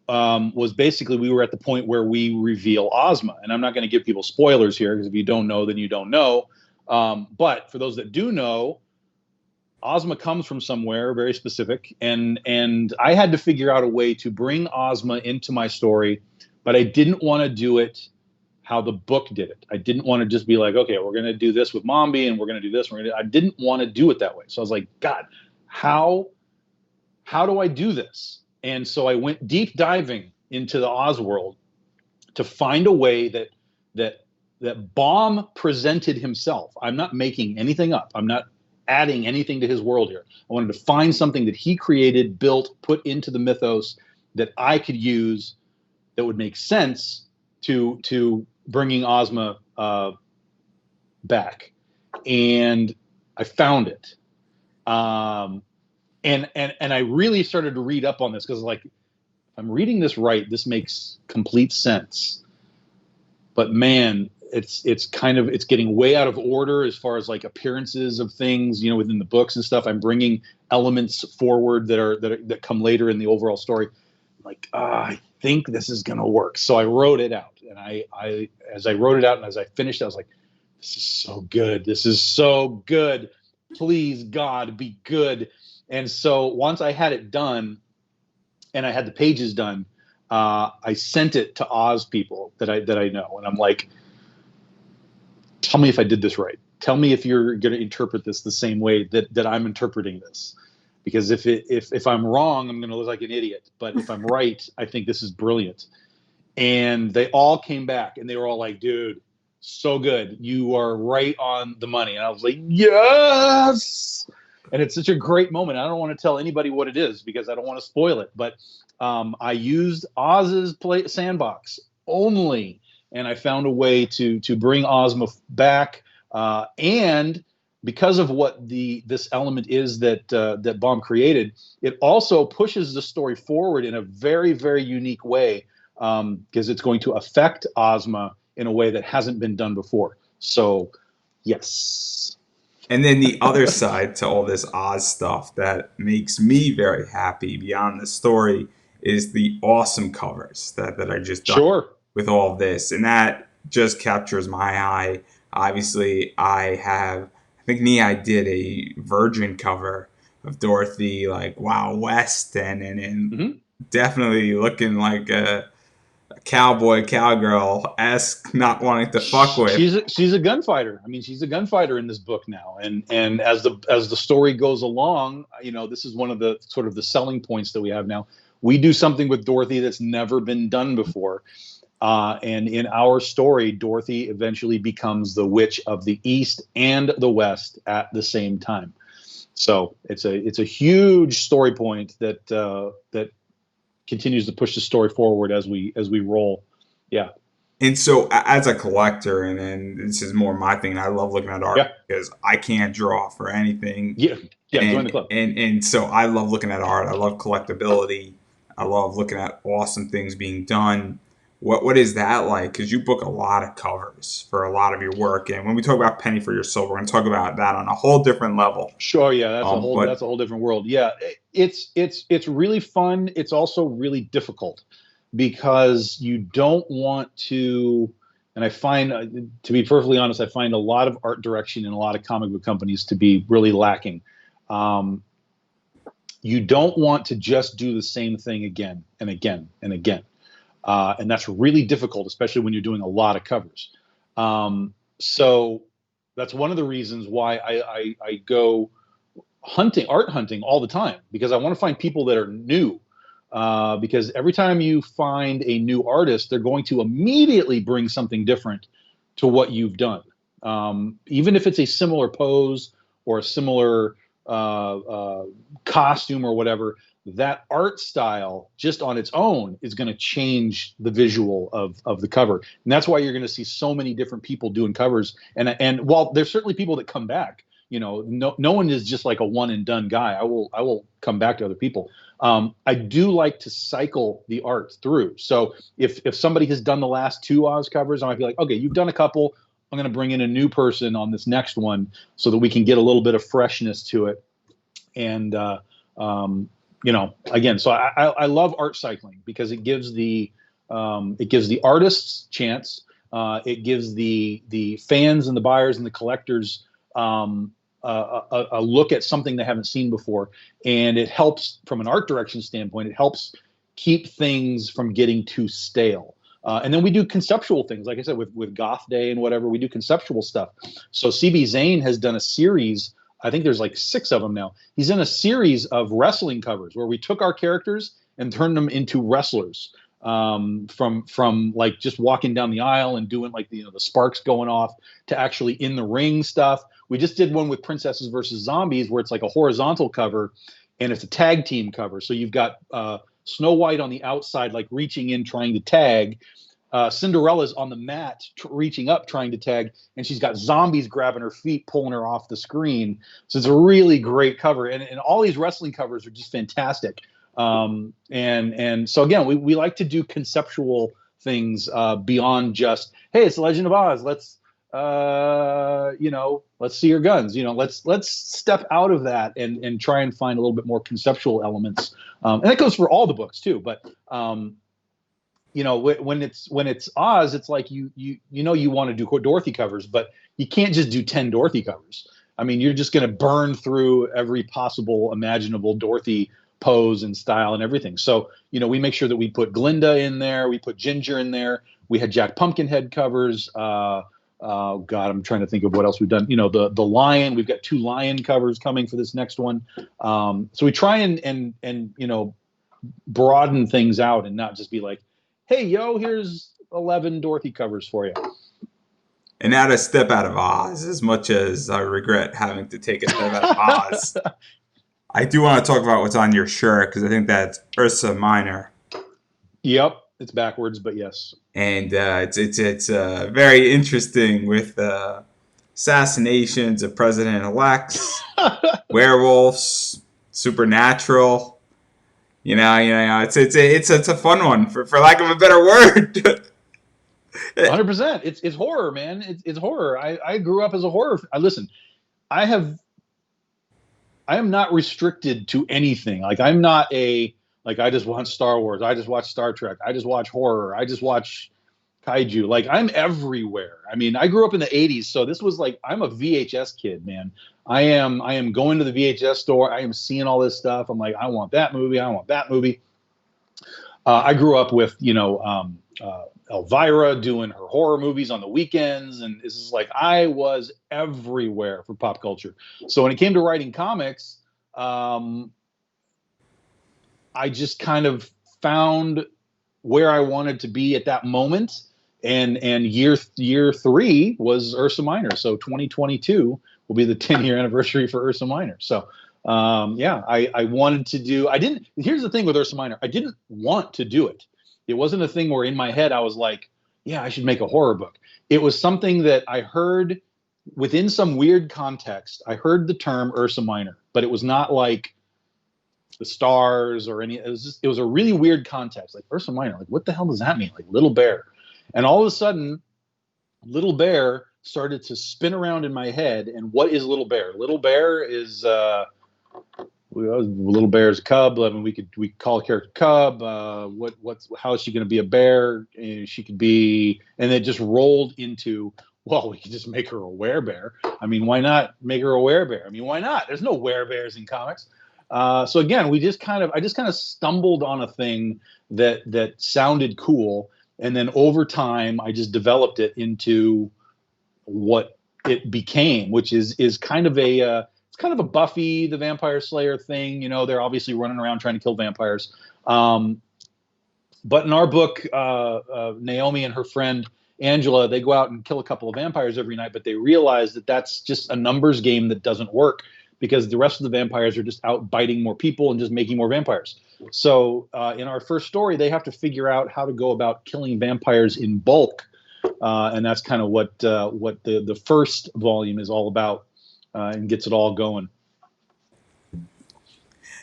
B: was basically we were at the point where we reveal Ozma, and I'm not going to give people spoilers here because if you don't know, then you don't know. But for those that do know, Ozma comes from somewhere very specific, and I had to figure out a way to bring Ozma into my story, but I didn't want to do it how the book did it. I didn't want to just be like, okay, we're going to do this with Mombi, and we're going to do this. I didn't want to do it that way. So I was like, God, how how do I do this? And so I went deep diving into the Oz world to find a way that that Baum presented himself. I'm not making anything up. I'm not adding anything to his world here. I wanted to find something that he created, built, put into the mythos that I could use that would make sense to bringing Ozma back. And I found it. Um, and I really started to read up on this because like if I'm reading this right, this makes complete sense. But man, it's kind of it's getting way out of order as far as like appearances of things, you know, within the books and stuff. I'm bringing elements forward that come later in the overall story. Like I think this is gonna work, so I wrote it out, and I as I wrote it out and as I finished, I was like, this is so good. This is so good. Please God, be good. And so once I had it done and I had the pages done, I sent it to Oz people that I know, and I'm like, tell me if I did this right. Tell me if you're going to interpret this the same way that I'm interpreting this. Because if I'm wrong, I'm going to look like an idiot. But if I'm right, I think this is brilliant. And they all came back and they were all like, dude, so good. You are right on the money. And I was like, yes. And it's such a great moment. I don't want to tell anybody what it is because I don't want to spoil it. But I used Oz's sandbox only, and I found a way to bring Ozma back. And because of what this element is that Baum created, it also pushes the story forward in a very very unique way because it's going to affect Ozma in a way that hasn't been done before. So, yes.
A: And then the other side to all this Oz stuff that makes me very happy beyond the story is the awesome covers that I just done
B: Sure.
A: with all of this. And that just captures my eye. Obviously, I think I did a Virgin cover of Dorothy, like Wow West, and
B: Mm-hmm.
A: definitely looking like a cowboy, cowgirl esque, not wanting to fuck with.
B: She's a gunfighter. I mean, she's a gunfighter in this book now, and as the story goes along, you know, this is one of the sort of the selling points that we have now. We do something with Dorothy that's never been done before, and in our story, Dorothy eventually becomes the witch of the East and the West at the same time. So it's a huge story point that continues to push the story forward as we roll. Yeah,
A: And so, as a collector, and then this is more my thing, I love looking at art
B: yeah,
A: because I can't draw for anything,
B: yeah, yeah. Join the
A: and
B: club.
A: so I love looking at art. I love collectability. I love looking at awesome things being done. What is that like? Because you book a lot of covers for a lot of your work, and when we talk about Penny for Your Soul, we're going to talk about that on a whole different level.
B: Sure, yeah,
A: But
B: that's a whole different world. Yeah, it's really fun. It's also really difficult because you don't want to. And I find, to be perfectly honest, I find a lot of art direction in a lot of comic book companies to be really lacking. Um, you don't want to just do the same thing again and again and again, and that's really difficult, especially when you're doing a lot of covers. So that's one of the reasons why I go art hunting all the time because I want to find people that are new. because every time you find a new artist, they're going to immediately bring something different to what you've done. Even if it's a similar pose or a similar costume or whatever, that art style just on its own is going to change the visual of the cover. And that's why you're going to see so many different people doing covers. And while there's certainly people that come back, no one is just like a one and done guy. I will come back to other people. I do like to cycle the art through. So if somebody has done the last 2 Oz covers, I might be like, okay, you've done a couple. I'm going to bring in a new person on this next one so that we can get a little bit of freshness to it. And again, so I love art cycling because it gives the artists chance. It gives the fans and the buyers and the collectors a look at something they haven't seen before, and it helps from an art direction standpoint. It helps keep things from getting too stale. And then we do conceptual things, like I said, with Goth Day and whatever. We do conceptual stuff. So CB Zane has done a series. I think there's like 6 of them now. He's in a series of wrestling covers where we took our characters and turned them into wrestlers. From like just walking down the aisle and doing like the sparks going off to actually in the ring stuff. We just did one with Princesses versus Zombies where it's like a horizontal cover and it's a tag team cover. So you've got Snow White on the outside, like reaching in, trying to tag. Cinderella's on the mat, reaching up, trying to tag, and she's got zombies grabbing her feet, pulling her off the screen. So it's a really great cover, and all these wrestling covers are just fantastic. And so again, we like to do conceptual things beyond just, hey, it's the Legend of Oz. Let's see your guns. Let's step out of that and try and find a little bit more conceptual elements. And that goes for all the books too. But when it's Oz, it's like you want to do Dorothy covers, but you can't just do 10 Dorothy covers. I mean, you're just going to burn through every possible imaginable Dorothy pose and style and everything. So, we make sure that we put Glinda in there. We put Ginger in there. We had Jack Pumpkinhead covers. Oh God, I'm trying to think of what else we've done. The lion. We've got 2 lion covers coming for this next one. So we try and broaden things out and not just be like, hey, here's 11 Dorothy covers for you.
A: And now to step out of Oz, as much as I regret having to take a step out of Oz, I do want to talk about what's on your shirt because I think that's Ursa Minor.
B: Yep, it's backwards, but yes.
A: And it's very interesting with assassinations of president-elects, werewolves, supernatural. It's a fun one for lack of a better word.
B: 100%. It's horror, man. It's horror. I grew up as a horror. Listen, I am not restricted to anything. Like I'm not I just watch Star Wars. I just watch Star Trek. I just watch horror. I just watch kaiju. Like I'm everywhere. I mean, I grew up in the 80s, so this was like I'm a VHS kid, man. I am going to the VHS store. I am seeing all this stuff. I'm like, I want that movie. I want that movie. I grew up with Elvira doing her horror movies on the weekends, and this is like I was everywhere for pop culture. So when it came to writing comics, I just kind of found where I wanted to be at that moment, and year 3 was Ursa Minor. So 2022 will be the 10-year anniversary for Ursa Minor. So I wanted to do. Here's the thing with Ursa Minor. I didn't want to do it. It wasn't a thing where in my head I was like, yeah, I should make a horror book. It was something that I heard within some weird context. I heard the term Ursa Minor, but it was not like the stars or any. It was a really weird context, like Ursa Minor. Like, what the hell does that mean? Like Little Bear. And all of a sudden, Little Bear started to spin around in my head. And what is Little Bear? Little Bear is Little Bear's a cub. I mean, we could call a character Cub. How is she going to be a bear? She could be, and it just rolled into, well, we could just make her a werebear. I mean, why not make her a werebear? I mean, why not? There's no werebears in comics. So again, I just kind of stumbled on a thing that sounded cool, and then over time, I just developed it into what it became, which is kind of it's kind of a Buffy the Vampire Slayer thing. They're obviously running around trying to kill vampires. Um, but in our book, Naomi and her friend Angela, they go out and kill a couple of vampires every night, but they realize that that's just a numbers game that doesn't work because the rest of the vampires are just out biting more people and just making more vampires. So in our first story, they have to figure out how to go about killing vampires in bulk, and that's kind of what the first volume is all about, and gets it all going.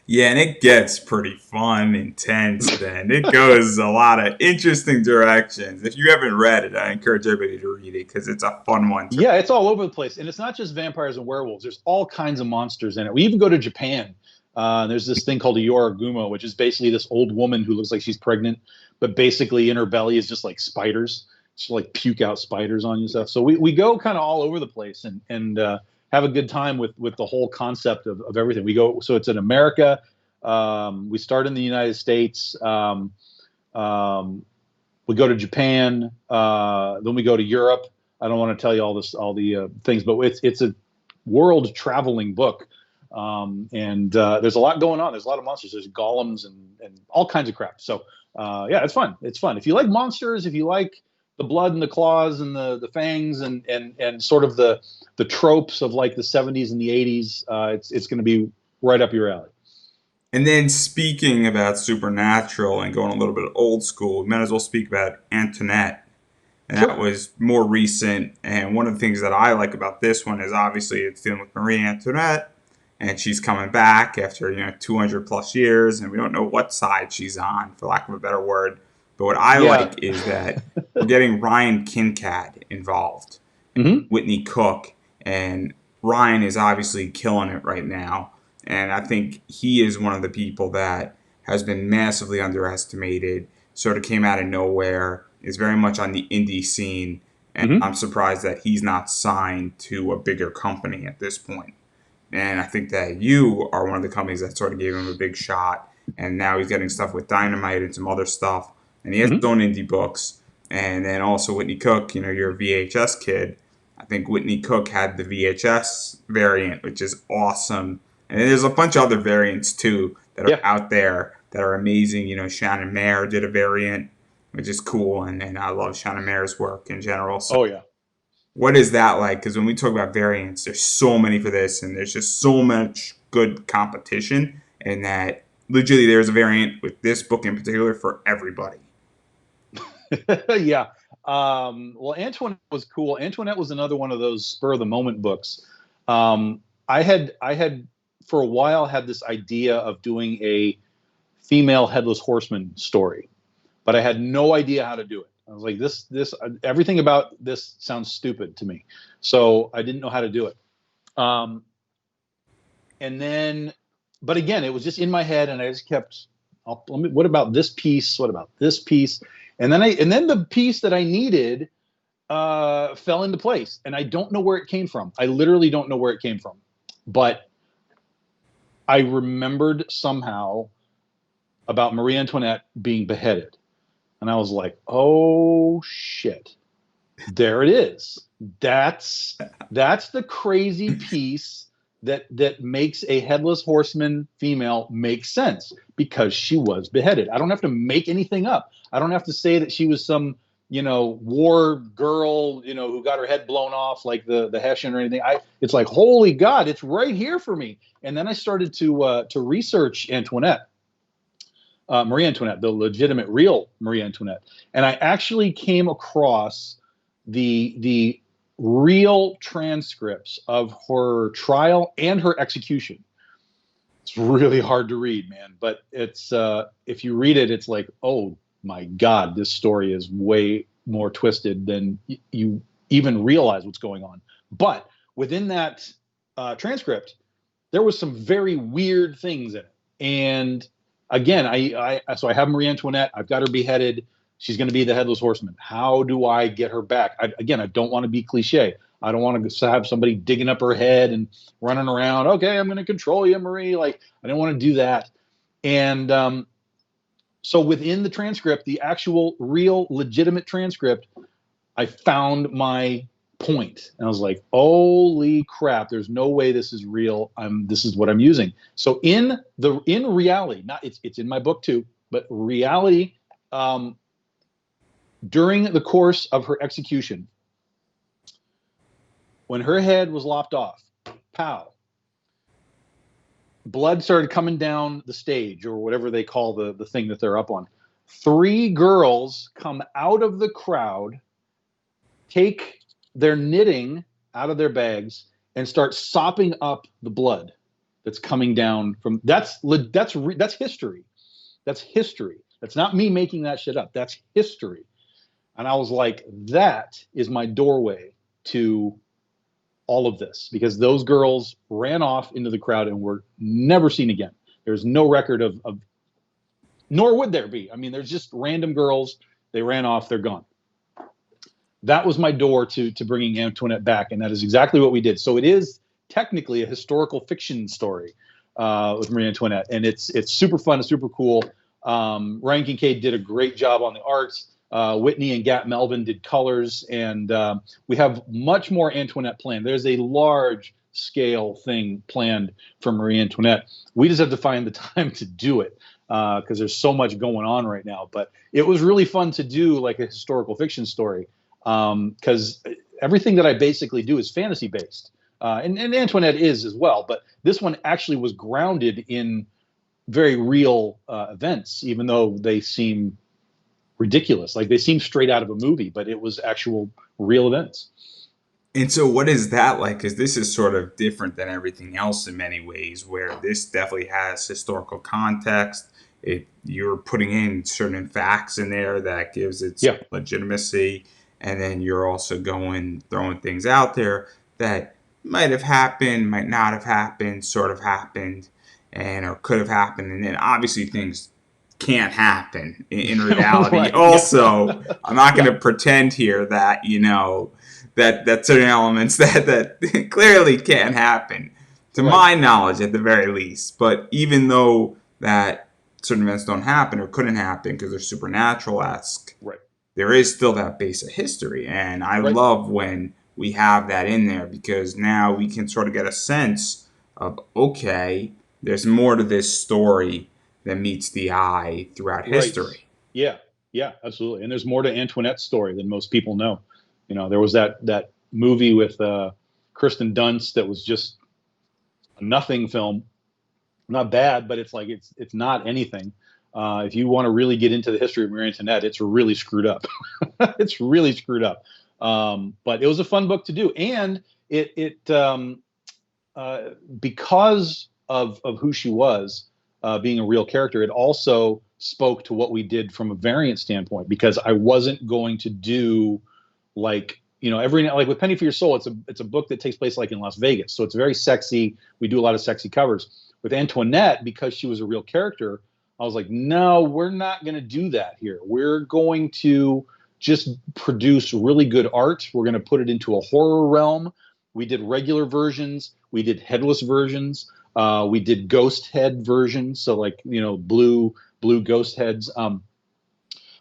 A: Yeah, and it gets pretty fun, intense. Then it goes a lot of interesting directions. If you haven't read it, I encourage everybody to read it because it's a fun one to.
B: Yeah, it's all over the place, and it's not just vampires and werewolves. There's all kinds of monsters in it. We even go to Japan. There's this thing called a Yorigumo, which is basically this old woman who looks like she's pregnant, but basically in her belly is just like spiders. She like puke out spiders on you and stuff. So we go kind of all over the place and have a good time with the whole concept of everything. We go, so it's in America. We start in the United States. Um, we go to Japan. Then we go to Europe. I don't want to tell you all the things, but it's a world traveling book, and there's a lot going on. There's a lot of monsters. There's golems and all kinds of crap. So yeah, it's fun. It's fun if you like monsters. If you like the blood and the claws and the fangs and sort of the tropes of like the 70s and the 80s. It's going to be right up your alley.
A: And then speaking about supernatural and going a little bit old school, we might as well speak about Antoinette. And that
B: Sure.
A: was more recent. And one of the things that I like about this one is obviously it's dealing with Marie Antoinette, and she's coming back after 200 plus years, and we don't know what side she's on, for lack of a better word. But what I
B: Yeah.
A: like is that we're getting Ryan Kincaid involved,
B: Hmm.
A: Whitney Cook, and Ryan is obviously killing it right now. And I think he is one of the people that has been massively underestimated, sort of came out of nowhere, is very much on the indie scene. And
B: Hmm.
A: I'm surprised that he's not signed to a bigger company at this point. And I think that you are one of the companies that sort of gave him a big shot. And now he's getting stuff with Dynamite and some other stuff. And he has his
B: Hmm.
A: own indie books. And then also Whitney Cook, you're a VHS kid. I think Whitney Cook had the VHS variant, which is awesome. And there's a bunch of other variants too that are
B: Yeah.
A: out there that are amazing. Shannon Mayer did a variant, which is cool. And I love Shannon Mayer's work in general. So
B: Oh yeah.
A: what is that like? Because when we talk about variants, there's so many for this, and there's just so much good competition, and that literally there's a variant with this book in particular for everybody.
B: Yeah. Well, Antoinette was cool. Antoinette was another one of those spur of the moment books. I had for a while had this idea of doing a female headless horseman story, but I had no idea how to do it. I was like, this everything about this sounds stupid to me, so I didn't know how to do it. Um, and then, but again, it was just in my head, and I just kept, what about this piece? What about this piece? And then the piece that I needed fell into place, and I don't know where it came from. I literally don't know where it came from, but I remembered somehow about Marie Antoinette being beheaded, and I was like, "Oh shit, there it is. That's the crazy piece that makes a headless horseman female make sense because she was beheaded. I don't have to make anything up. I don't have to say that she was some war girl who got her head blown off like the Hessian or anything. It's like, holy God, it's right here for me. And then I started to research Antoinette, Marie Antoinette, the legitimate, real Marie Antoinette, and I actually came across the real transcripts of her trial and her execution. It's really hard to read, man, but it's if you read it, it's like, oh my God, this story is way more twisted than you even realize what's going on. But within that transcript, there was some very weird things in it. And again, so I have Marie Antoinette. I've got her beheaded. She's going to be the headless horseman. How do I get her back? Again, I don't want to be cliche. I don't want to have somebody digging up her head and running around. Okay, I'm going to control you, Marie. Like, I don't want to do that. And so within the transcript, the actual, real, legitimate transcript, I found my point, and I was like, "Holy crap! There's no way this is real. This is what I'm using." So in reality, not it's in my book too. But reality, um, during the course of her execution, when her head was lopped off, pow, blood started coming down the stage or whatever they call the thing that they're up on. Three girls come out of the crowd, take their knitting out of their bags, and start sopping up the blood that's coming down from that's history. That's history. That's not me making that shit up. That's history. And I was like, that is my doorway to all of this, because those girls ran off into the crowd and were never seen again. There's no record of nor would there be. I mean, there's just random girls. They ran off. They're gone. That was my door to bringing Antoinette back, and that is exactly what we did. So it is technically a historical fiction story with Marie Antoinette, and it's super fun and super cool. Ryan Kincaid did a great job on the arts. Whitney and Gat Melvin did colors, and we have much more Antoinette planned. There's a large scale thing planned for Marie Antoinette. We just have to find the time to do it because there's so much going on right now. But it was really fun to do like a historical fiction story because everything that I basically do is fantasy based. And Antoinette is as well, but this one actually was grounded in very real events, even though they seem ridiculous. Like they seem straight out of a movie, but it was actual real events.
A: And so, what is that like? Because this is sort of different than everything else in many ways, where this definitely has historical context. You're putting in certain facts in there that gives it some
B: Yeah,
A: legitimacy, and then you're also going throwing things out there that might have happened, might not have happened, sort of happened, and or could have happened, and then obviously things can't happen in reality.
B: right. Yeah,
A: Also, I'm not going
B: yeah,
A: to pretend here that that certain elements that clearly can't happen, to
B: right,
A: my knowledge, at the very least. But even though that certain events don't happen or couldn't happen because they're supernatural esque,
B: right,
A: there is still that base of history, and I
B: right.
A: love when we have that in there because now we can sort of get a sense of, okay, there's more to this story than meets the eye throughout
B: Right.
A: history.
B: Yeah. Yeah, absolutely. And there's more to Antoinette's story than most people know. You know, there was that movie with Kristen Dunst that was just a nothing film. Not bad, but it's like it's not anything. If you want to really get into the history of Marie Antoinette, it's really screwed up. It's really screwed up. But it was a fun book to do, and it uh, because of who she was, being a real character, it also spoke to what we did from a variant standpoint. Because I wasn't going to do like every like with Penny for Your Soul, it's a book that takes place like in Las Vegas, so it's very sexy. We do a lot of sexy covers. With Antoinette, because she was a real character, I was like, no, we're not going to do that here. We're going to just produce really good art. We're going to put it into a horror realm. We did regular versions. We did headless versions. We did ghost head versions. So like, blue ghost heads.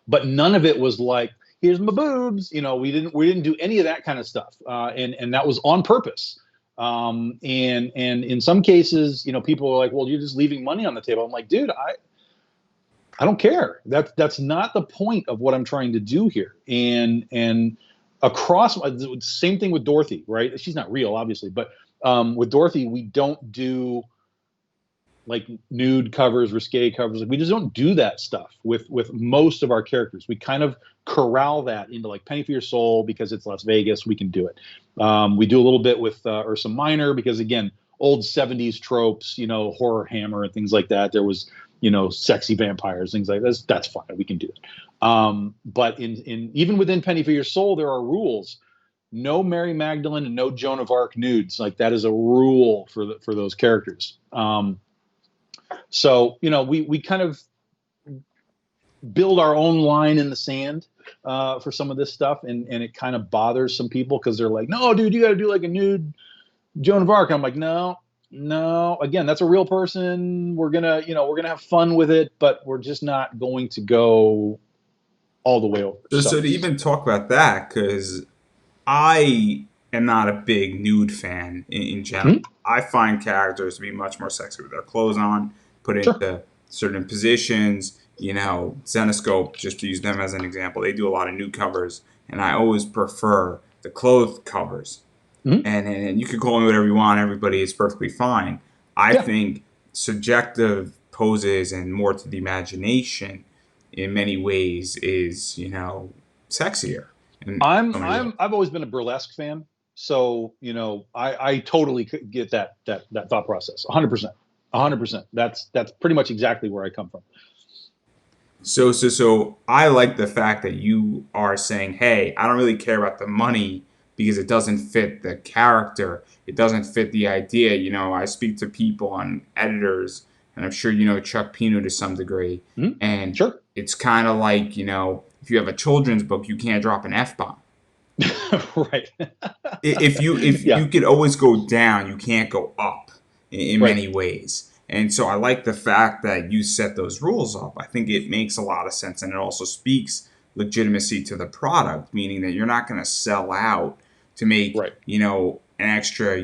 B: But none of it was like, here's my boobs. We didn't do any of that kind of stuff. And that was on purpose. And in some cases, people are like, well, you're just leaving money on the table. I'm like, dude, I don't care. That's not the point of what I'm trying to do here. And across same thing with Dorothy, right? She's not real, obviously, but with Dorothy, we don't do like nude covers, risque covers. Like, we just don't do that stuff with most of our characters. We kind of corral that into like Penny for Your Soul because it's Las Vegas. We can do it. We do a little bit with Ursa Minor because again, old '70s tropes, horror hammer and things like that. There was sexy vampires, things like this. That's fine. We can do it. But in even within Penny for Your Soul, there are rules. No Mary Magdalene and no Joan of Arc nudes. Like that is a rule for those characters. So we kind of build our own line in the sand for some of this stuff, and it kind of bothers some people because they're like, no, dude, you got to do like a nude Joan of Arc. I'm like, no. Again, that's a real person. We're gonna have fun with it, but we're just not going to go all the way over.
A: So
B: So
A: to even talk about that, because I am not a big nude fan in general.
B: hmm,
A: I find characters to be much more sexy with their clothes on, put
B: sure,
A: into certain positions, Zenoscope, just to use them as an example, they do a lot of nude covers, and I always prefer the clothed covers.
B: Mhm.
A: And you can call me whatever you want. Everybody is perfectly fine. I
B: Yeah.
A: think subjective poses and more to the imagination, in many ways, is sexier in so many ways.
B: I've always been a burlesque fan, so I totally could get that thought process. 100%, 100%. That's pretty much exactly where I come from.
A: So I like the fact that you are saying, "Hey, I don't really care about the money because it doesn't fit the character. It doesn't fit the idea." I speak to people on editors, and I'm sure you know Chuck Pino to some degree,
B: Mhm.
A: and
B: Sure.
A: it's kind of like if you have a children's book, you can't drop an f bomb.
B: Right.
A: If you
B: Yeah.
A: could always go down, you can't go up in
B: Right.
A: many ways. And so I like the fact that you set those rules up. I think it makes a lot of sense, and it also speaks legitimacy to the product, meaning that you're not going to sell out to make
B: Right.
A: an extra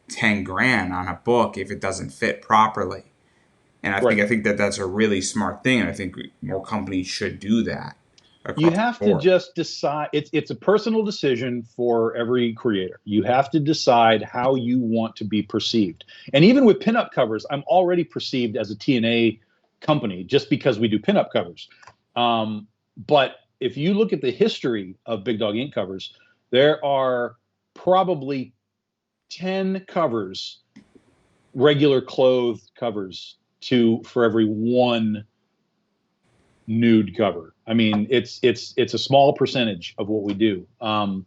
A: 10 grand on a book if it doesn't fit properly. And I think
B: Right.
A: I think that that's a really smart thing, and I think more companies should do that
B: You
A: across the
B: have to
A: board.
B: just decide. It's a personal decision for every creator. You have to decide how you want to be perceived. And even with pinup covers, I'm already perceived as a TNA company just because we do pinup covers. But if you look at the history of Big Dog Ink covers, there are probably 10 covers, regular clothed covers, for every one nude cover. I mean, it's a small percentage of what we do. And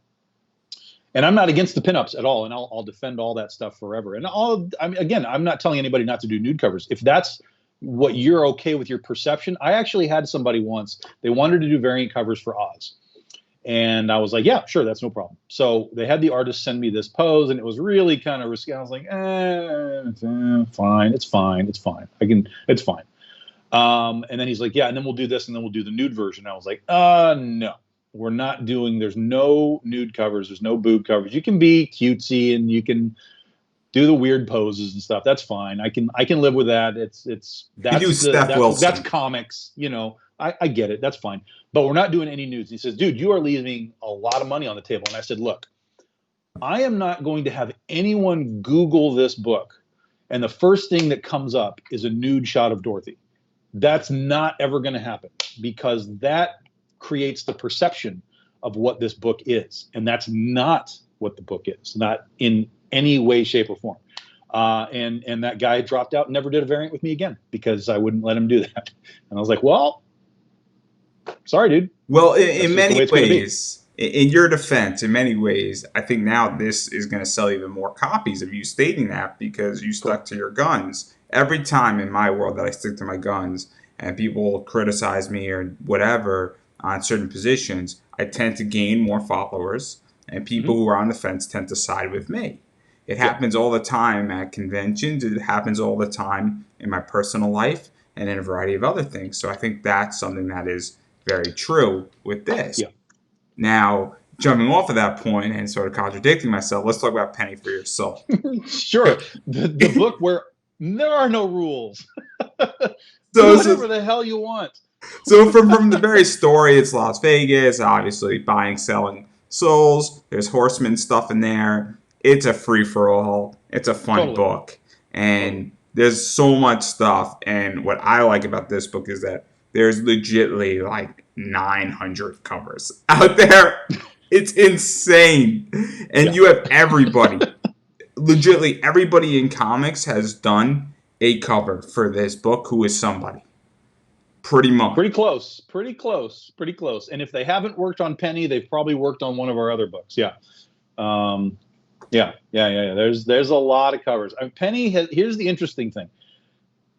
B: I'm not against the pinups at all, and I'll defend all that stuff forever. And again, I'm not telling anybody not to do nude covers. If that's what you're okay with your perception, I actually had somebody once. They wanted to do variant covers for Oz, and I was like, yeah, sure, that's no problem. So they had the artist send me this pose, and it was really kind of risky. I was like, fine, it's fine, it's fine. It's fine. And then he's like, yeah, and then we'll do this, and then we'll do the nude version. I was like, no, we're not doing. There's no nude covers. There's no boob covers. You can be cutesy and you can do the weird poses and stuff. That's fine. I can live with that.
A: You do Steph
B: That's
A: Wilson.
B: comics. I get it. That's fine. But we're not doing any nudes. He says, dude, you are leaving a lot of money on the table. And I said, look, I am not going to have anyone Google this book, and the first thing that comes up is a nude shot of Dorothy. That's not ever going to happen because that creates the perception of what this book is. And that's not what the book is, not in any way, shape, or form. And that guy dropped out and never did a variant with me again because I wouldn't let him do that. And I was like, well, sorry, dude.
A: Well,
B: That's
A: in
B: just the
A: many
B: way it's going to be.
A: ways, in your defense, in many ways, I think now this is going to sell even more copies of you stating that because you stuck
B: Correct.
A: to your guns. Every time in my world that I stick to my guns and people criticize me or whatever on certain positions, I tend to gain more followers, and people
B: Mm-hmm.
A: who are on the fence tend to side with me. It
B: Yeah.
A: happens all the time at conventions. It happens all the time in my personal life and in a variety of other things. So I think that's something that is very true with this.
B: Yeah.
A: Now, jumping off of that point and sort of contradicting myself, let's talk about Penny for Your Soul.
B: Sure. The book where there are no rules. Do
A: so, so,
B: whatever the hell you want.
A: so from the very story, it's Las Vegas, obviously buying, selling souls. There's horseman stuff in there. It's a free for all. It's a fun
B: Totally.
A: book,
B: Totally.
A: and there's so much stuff. And what I like about this book is that there's legitly like 900 covers out there. It's insane, and
B: Yeah.
A: you have everybody. Legitly, everybody in comics has done a cover for this book who is somebody. Pretty much.
B: Pretty close. Pretty close. Pretty close. And if they haven't worked on Penny, they've probably worked on one of our other books. Yeah. Um, yeah. There's a lot of covers. Penny has. Here's the interesting thing,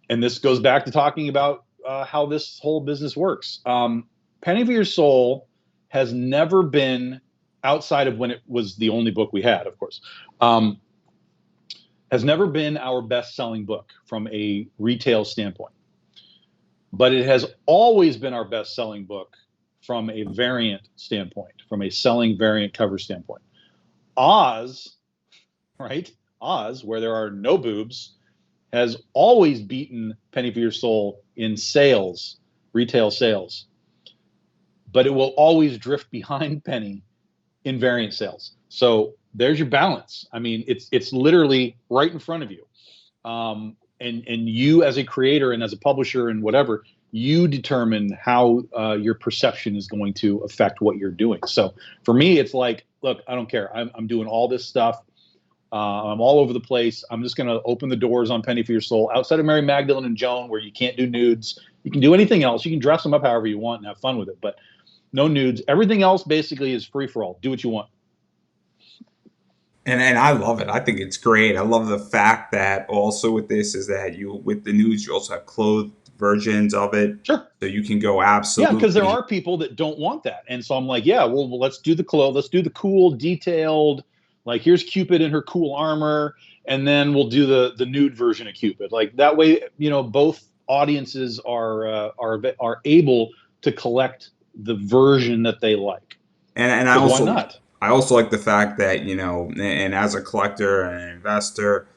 B: and this goes back to talking about how this whole business works. Penny for Your Soul has never been, outside of when it was the only book we had, of course, um, has never been our best-selling book from a retail standpoint. But it has always been our best-selling book from a variant standpoint, from a selling variant cover standpoint. Oz, right? Oz, where there are no boobs, has always beaten Penny for Your Soul in sales retail sales, but it will always drift behind Penny in variant sales. So there's your balance. I mean, it's literally right in front of you. And you as a creator and as a publisher and whatever, you determine how your perception is going to affect what you're doing. So for me, it's like, look, I don't care. I'm doing all this stuff. I'm all over the place. I'm just going to open the doors on Penny for Your Soul. Outside of Mary Magdalene and Joan, where you can't do nudes, you can do anything else. You can dress them up however you want and have fun with it, but no nudes. Everything else basically is free for all. Do what you want.
A: And I love it. I think it's great. I love the fact that also with this is that you with the news you also have clothed versions of it,
B: Sure.
A: so you can go
B: Yeah, because there
A: absolutely.
B: are people that don't want that. And so I'm like, yeah, well, let's do the clothes. Let's do the cool, detailed, like here's Cupid in her cool armor, and then we'll do the nude version of Cupid. Like that way, both audiences are able to collect the version that they like.
A: And
B: Because why not?
A: I also like the fact that and as a collector and an investor,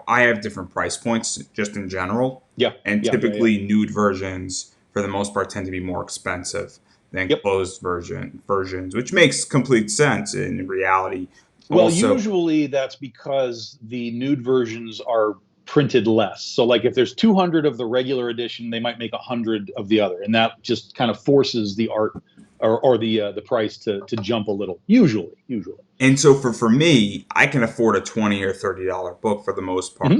A: I have different price points just in general,
B: Yeah,
A: and
B: yeah, yeah, yeah.
A: typically nude versions for the most part tend to be more expensive than
B: Yep.
A: closed versions, which makes complete sense in reality.
B: Well,
A: Also,
B: usually that's because the nude versions are printed less. So, like, if there's 200 of the regular edition, they might make 100 of the other, and that just kind of forces the art or the price to jump a little. Usually.
A: and so for me, I can afford a $20 or $30 book for the most part,
B: Hmm.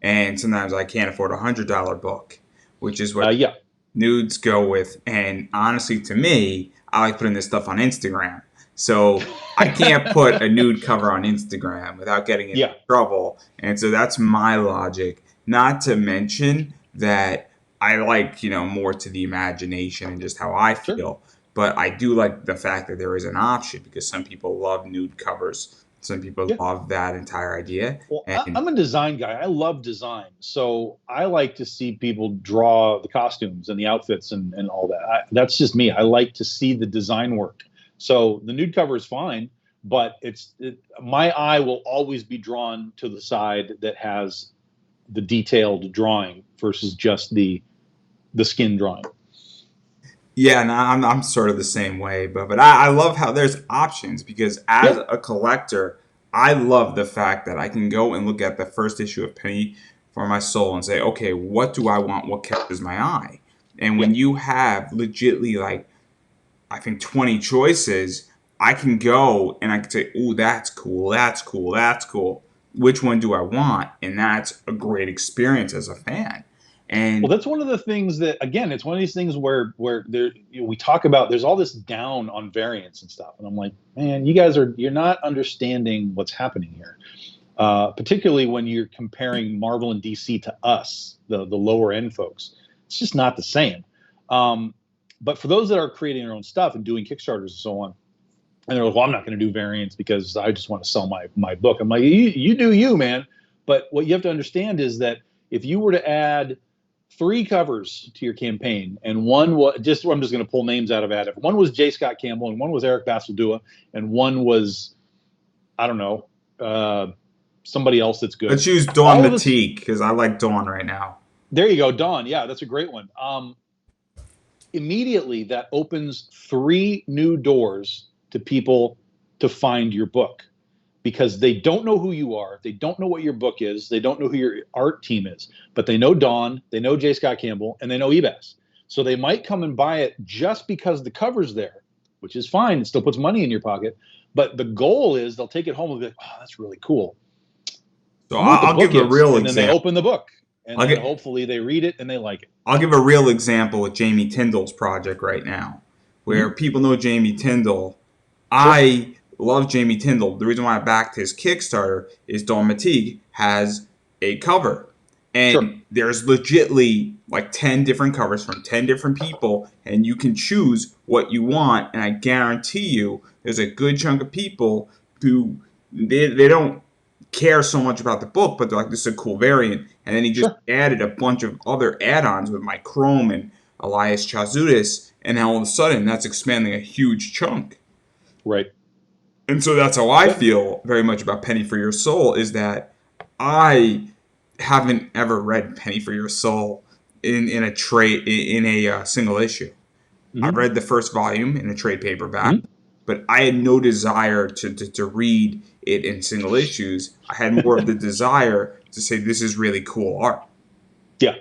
A: and sometimes I can't afford $100 book, which is what
B: Yeah,
A: nudes go with. And honestly, to me, I like putting this stuff on Instagram. So I can't put a nude cover on Instagram without getting into
B: yeah,
A: trouble. And so that's my logic. Not to mention that I like, more to the imagination and just how I
B: sure.
A: feel. But I do like the fact that there is an option because some people love nude covers. Some people
B: Yeah.
A: love that entire idea.
B: Well,
A: And
B: I'm a design guy. I love design. So I like to see people draw the costumes and the outfits and all that. That's just me. I like to see the design work. So the nude cover is fine, but my eye will always be drawn to the side that has the detailed drawing versus just the skin drawing.
A: yeah, and I'm sort of the same way, but I love how there's options because as
B: Yeah,
A: a collector, I love the fact that I can go and look at the first issue of Penny for My Soul and say, okay, what do I want? What catches my eye? And
B: yeah,
A: when you have legitly like I think 20 choices, I can go and I can say, ooh, that's cool, that's cool, that's cool. Which one do I want? And that's a great experience as a fan.
B: well,
A: And
B: that's one of the things that, again, it's one of these things where there we talk about there's all this down on variants and stuff, and I'm like, man, you're not understanding what's happening here. Particularly when you're comparing Marvel and DC to us, the lower end folks. It's just not the same. Um, but for those that are creating their own stuff and doing Kickstarters and so on, and they're like, well, I'm not going to do variants because I just want to sell my book. I'm like, you do you, man. But what you have to understand is that if you were to add three covers to your campaign, and one was just I'm just going to pull names out of it. One was J. Scott Campbell, and one was Eric Basildua, and one was I don't know somebody else that's good.
A: let's use Dawn
B: All of us.
A: Matique because I like Dawn right now.
B: There you go, Dawn. Yeah, that's a great one. Immediately, that opens three new doors to people to find your book because they don't know who you are. They don't know what your book is. They don't know who your art team is, but they know Dawn, they know J. Scott Campbell, and they know Ebas. So they might come and buy it just because the cover's there, which is fine. It still puts money in your pocket. But the goal is they'll take it home and be like, oh, that's really cool.
A: So
B: I wonder what the
A: I'll
B: book
A: give a
B: is.
A: real
B: And then they
A: example.
B: open the book. And
A: I'll
B: then
A: get
B: hopefully they read it and they like it.
A: I'll give a real example with Jamie Tyndall's project right now, where
B: Mm-hmm.
A: people know Jamie Tyndall.
B: Sure.
A: I love Jamie Tyndall. The reason why I backed his Kickstarter is Dawn Matique has a cover.
B: Sure.
A: And there's legitly like 10 different covers from 10 different people, and you can choose what you want. And I guarantee you, there's a good chunk of people who they don't care so much about the book, but they're like, this is a cool variant. And then he just
B: Sure.
A: added a bunch of other add-ons with Mike Chrome and Elias Chazudis, and now all of a sudden that's expanding a huge chunk.
B: Right.
A: And so that's how I
B: Yep.
A: feel very much about Penny for Your Soul is that I haven't ever read Penny for Your Soul. in a trade in a single issue. I
B: Hmm.
A: read the first volume in a trade paperback,
B: Hmm.
A: but I had no desire to read it in single issues. I had more of the desire to say this is really cool art.
B: Yeah.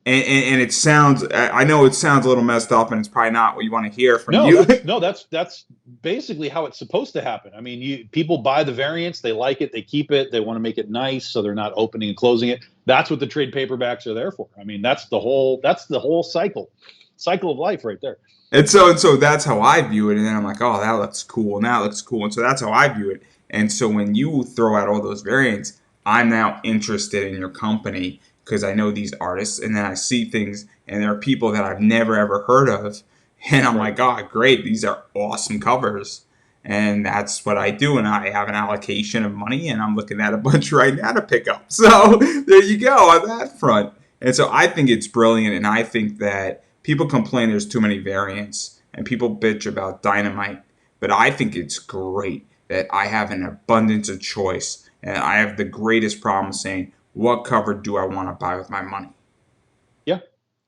A: And it sounds, I know it sounds a little messed up, and it's probably not what you want to hear from
B: No,
A: you.
B: that's basically how it's supposed to happen. I mean, people buy the variants, they like it, they keep it, they want to make it nice, so they're not opening and closing it. That's what the trade paperbacks are there for. I mean, that's the whole cycle of life right there.
A: And so that's how I view it. And then I'm like, oh, that looks cool. And that looks cool. And so that's how I view it. And so when you throw out all those variants, I'm now interested in your company because I know these artists. And then I see things, and there are people that I've never ever heard of. And I'm
B: Right.
A: like, oh, great. These are awesome covers. And that's what I do. And I have an allocation of money, and I'm looking at a bunch right now to pick up. So there you go on that front. And so I think it's brilliant. And I think that people complain there's too many variants, and people bitch about Dynamite, but I think it's great that I have an abundance of choice, and I have the greatest problem saying what cover do I want to buy with my money.
B: Yeah.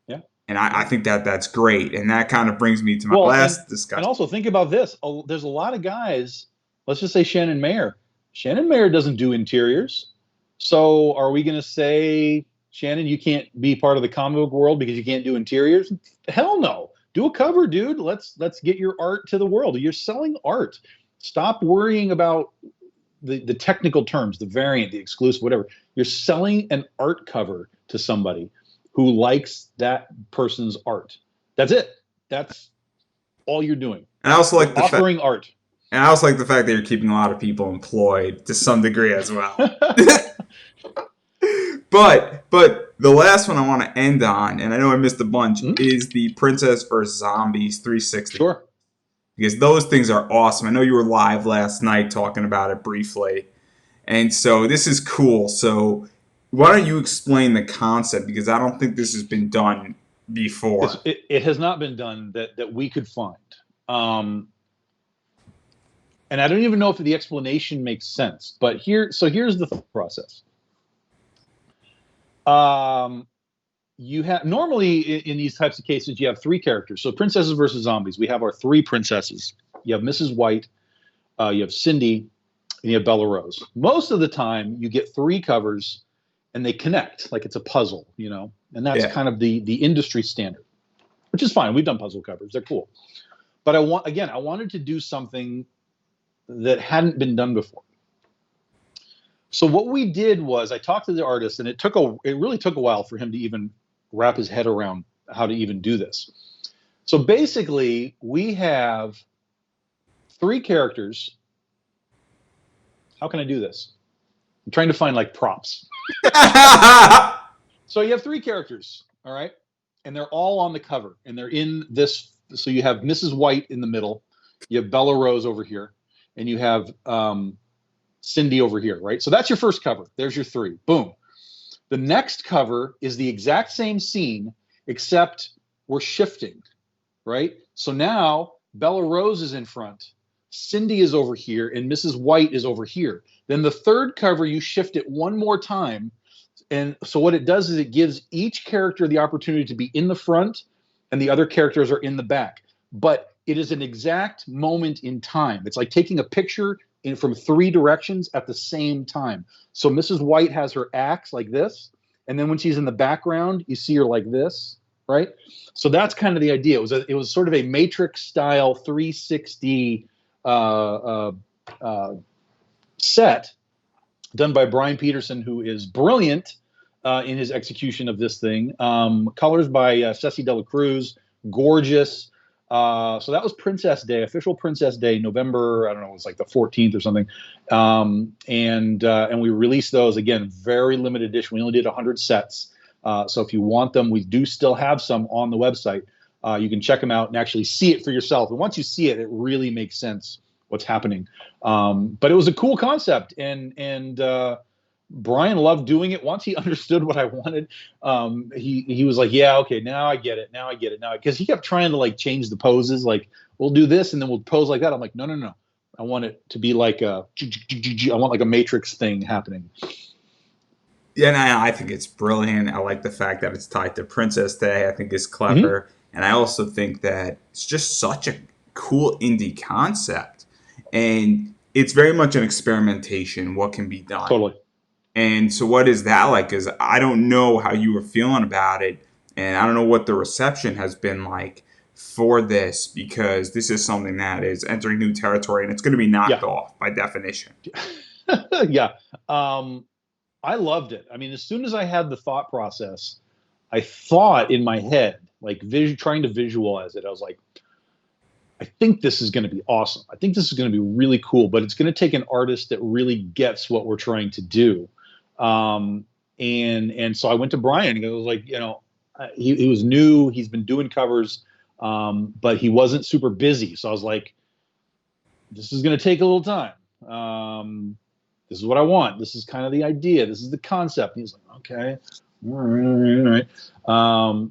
B: Yeah.
A: And I
B: Yeah.
A: think that that's great, and that kind of brings me to my
B: Well, and
A: last
B: and
A: discussion.
B: also think about this. There's a lot of guys. Let's just say Shannon Mayer. Shannon Mayer doesn't do interiors. So are we going to say, Shannon, you can't be part of the comic book world because you can't do interiors? Hell no. Do a cover, dude. Let's get your art to the world. You're selling art. Stop worrying about the technical terms, the variant, the exclusive, whatever. You're selling an art cover to somebody who likes that person's art. That's it. That's all you're doing.
A: And I also
B: You're
A: like the fact,
B: offering art.
A: and I also like the fact that you're keeping a lot of people employed to some degree as well. But the last one I want to end on, and I know I missed a bunch,
B: Mhm.
A: is the Princess vs Zombies 360,
B: Sure.
A: because those things are awesome. I know you were live last night talking about it briefly, and so this is cool. So why don't you explain the concept, because I don't think this has been done before.
B: It has not been done that we could find. Um, and I don't even know if the explanation makes sense. But here's the process. Um, you have normally in these types of cases you have three characters. So princesses versus zombies. We have our three princesses. You have Mrs. White, you have Cindy, and you have Bella Rose. Most of the time, you get three covers, and they connect like it's a puzzle, and that's
A: Yeah.
B: kind of the industry standard, which is fine. We've done puzzle covers; they're cool. But I wanted to do something that hadn't been done before. So what we did was I talked to the artist, and it really took a while for him to even wrap his head around how to even do this. So basically, we have three characters. How can I do this? I'm trying to find like props. So you have three characters, all right, and they're all on the cover, and they're in this. So you have Mrs. White in the middle, you have Bella Rose over here, and you have Cindy over here, right? So that's your first cover. There's your three. Boom. The next cover is the exact same scene, except we're shifting, right? So now Bella Rose is in front, Cindy is over here, and Mrs. White is over here. Then the third cover, you shift it one more time. And so what it does is it gives each character the opportunity to be in the front, and the other characters are in the back. But it is an exact moment in time. It's like taking a picture from three directions at the same time. So Mrs. White has her axe like this, and then when she's in the background, you see her like this, right? So that's kind of the idea. It was sort of a Matrix style 360 set done by Brian Peterson, who is brilliant in his execution of this thing. Colors by Ceci Dela Cruz, gorgeous. So that was Princess Day, official Princess Day, November. I don't know, it was like the 14th or something. And we released those again, very limited edition. We only did 100 sets. So if you want them, we do still have some on the website. You can check them out and actually see it for yourself. And once you see it, it really makes sense what's happening. But it was a cool concept, and Brian loved doing it. Once he understood what I wanted, he was like, "Yeah, okay, now I get it. Now I get it. Now," because he kept trying to like change the poses, like we'll do this and then we'll pose like that. I'm like, no, no, no. I want it to be like I want like a Matrix thing happening.
A: Yeah, and I think it's brilliant. I like the fact that it's tied to Princess Day. I think it's
B: Hmm.
A: clever, and I also think that it's just such a cool indie concept, and it's very much an experimentation. What can be done,
B: Totally.
A: and so what is that like? Because I don't know how you were feeling about it, and I don't know what the reception has been like for this, because this is something that is entering new territory, and it's going to be knocked
B: Yeah.
A: off by definition.
B: Yeah. Um, I loved it. I mean, as soon as I had the thought process, I thought in my head, like trying to visualize it, I was like, I think this is going to be awesome. I think this is going to be really cool, but it's going to take an artist that really gets what we're trying to do. Um, and so I went to Brian and I was like, he was new. He's been doing covers, but he wasn't super busy. So I was like, this is going to take a little time. This is what I want. This is kind of the idea. This is the concept. And he's like, okay, all right, all right.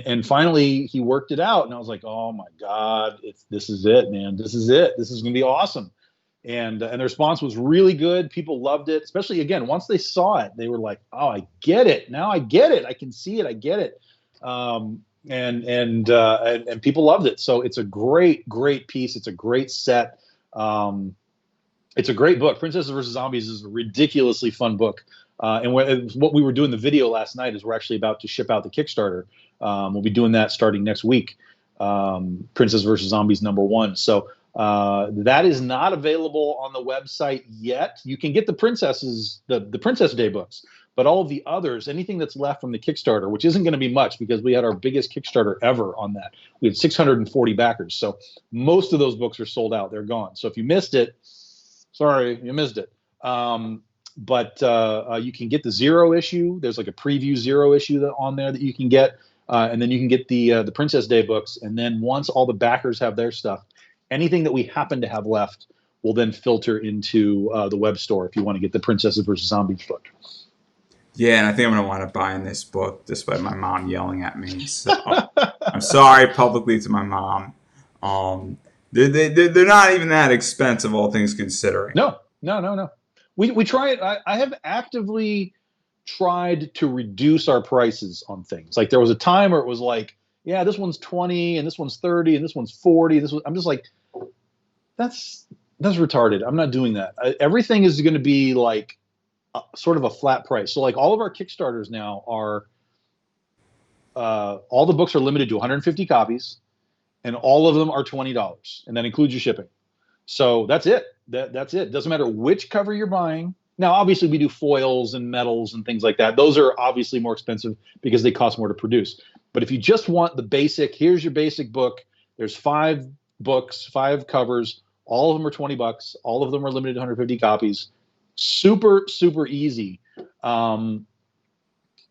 B: And finally he worked it out, and I was like, oh my god, this is it, man. This is it. This is gonna be awesome. And the response was really good. People loved it, especially again once they saw it, they were like, oh, I get it now. I get it. I can see it. I get it. And people loved it. So it's a great piece. It's a great set. Um, it's a great book. Princesses versus Zombies is a ridiculously fun book. And what we were doing the video last night is we're actually about to ship out the Kickstarter. We'll be doing that starting next week. Princess versus Zombies #1. So that is not available on the website yet. You can get the the Princess Day books, but all of the others, anything that's left from the Kickstarter, which isn't going to be much because we had our biggest Kickstarter ever on that. We had 640 backers. So most of those books are sold out. They're gone. So if you missed it, sorry, you missed it. But you can get the zero issue. There's like a preview zero issue on there that you can get, and then you can get the Princess Day books. And then once all the backers have their stuff, anything that we happen to have left will then filter into the web store if you want to get the Princesses versus Zombies book.
A: Yeah, and I think I'm gonna wind up buying this book despite my mom yelling at me. So I'm sorry publicly to my mom. Um, they're not even that expensive, all things considering.
B: No, no, no, no. We try it. I have actively tried to reduce our prices on things. Like there was a time where it was like, yeah, this one's 20 and this one's 30 and this one's 40. I'm just like, that's that's retarded. I'm not doing that. Everything is going to be like sort of a flat price. So like all of our Kickstarters now are all the books are limited to 150 copies, and all of them are $20, and that includes your shipping. So that's it. That's it. Doesn't matter which cover you're buying. Now, obviously, we do foils and metals and things like that. Those are obviously more expensive because they cost more to produce. But if you just want the basic, here's your basic book. There's 5 books, 5 covers. All of them are $20. All of them are limited to 150 copies. Super, super easy.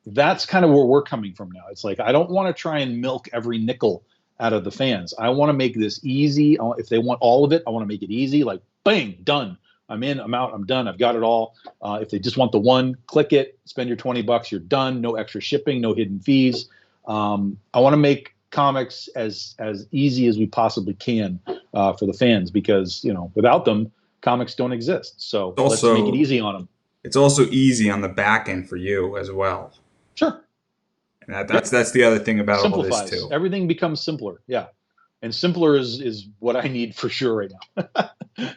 B: That's kind of where we're coming from now. It's like I don't want to try and milk every nickel out of the fans. I want to make this easy. If they want all of it, I want to make it easy. Like, bang, done. I'm in, I'm out, I'm done. I've got it all. If they just want the one, click it, spend your $20, you're done. No extra shipping, no hidden fees. I want to make comics as easy as we possibly can for the fans because without them, comics don't exist. So let's make it
A: Also,
B: easy on them.
A: it's also easy on the back end for you as well.
B: Sure.
A: And
B: Yep.
A: that's the other thing about all this
B: Simplifies.
A: too.
B: Everything becomes simpler. Yeah. And simpler is what I need for sure right now.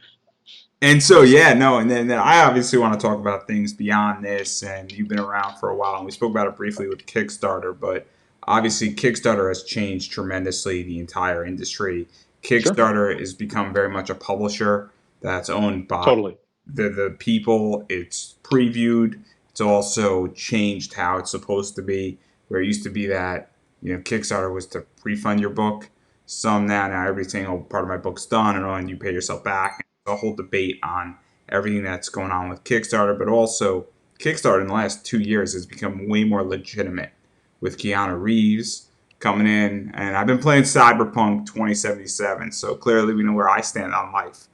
A: And so yeah, no, and then I obviously want to talk about things beyond this. And you've been around for a while, and we spoke about it briefly with Kickstarter, but obviously Kickstarter has changed tremendously the entire industry.
B: Sure.
A: Kickstarter has become very much a publisher that's owned by
B: Totally.
A: the people. It's previewed. It's also changed how it's supposed to be. Where it used to be that Kickstarter was to pre-fund your book. Some now everybody's saying, "Oh, part of my book's done," and you pay yourself back. A whole debate on everything that's going on with Kickstarter, but also Kickstarter in the last 2 years has become way more legitimate with Keanu Reeves coming in, and I've been playing Cyberpunk 2077, so clearly we know where I stand on life.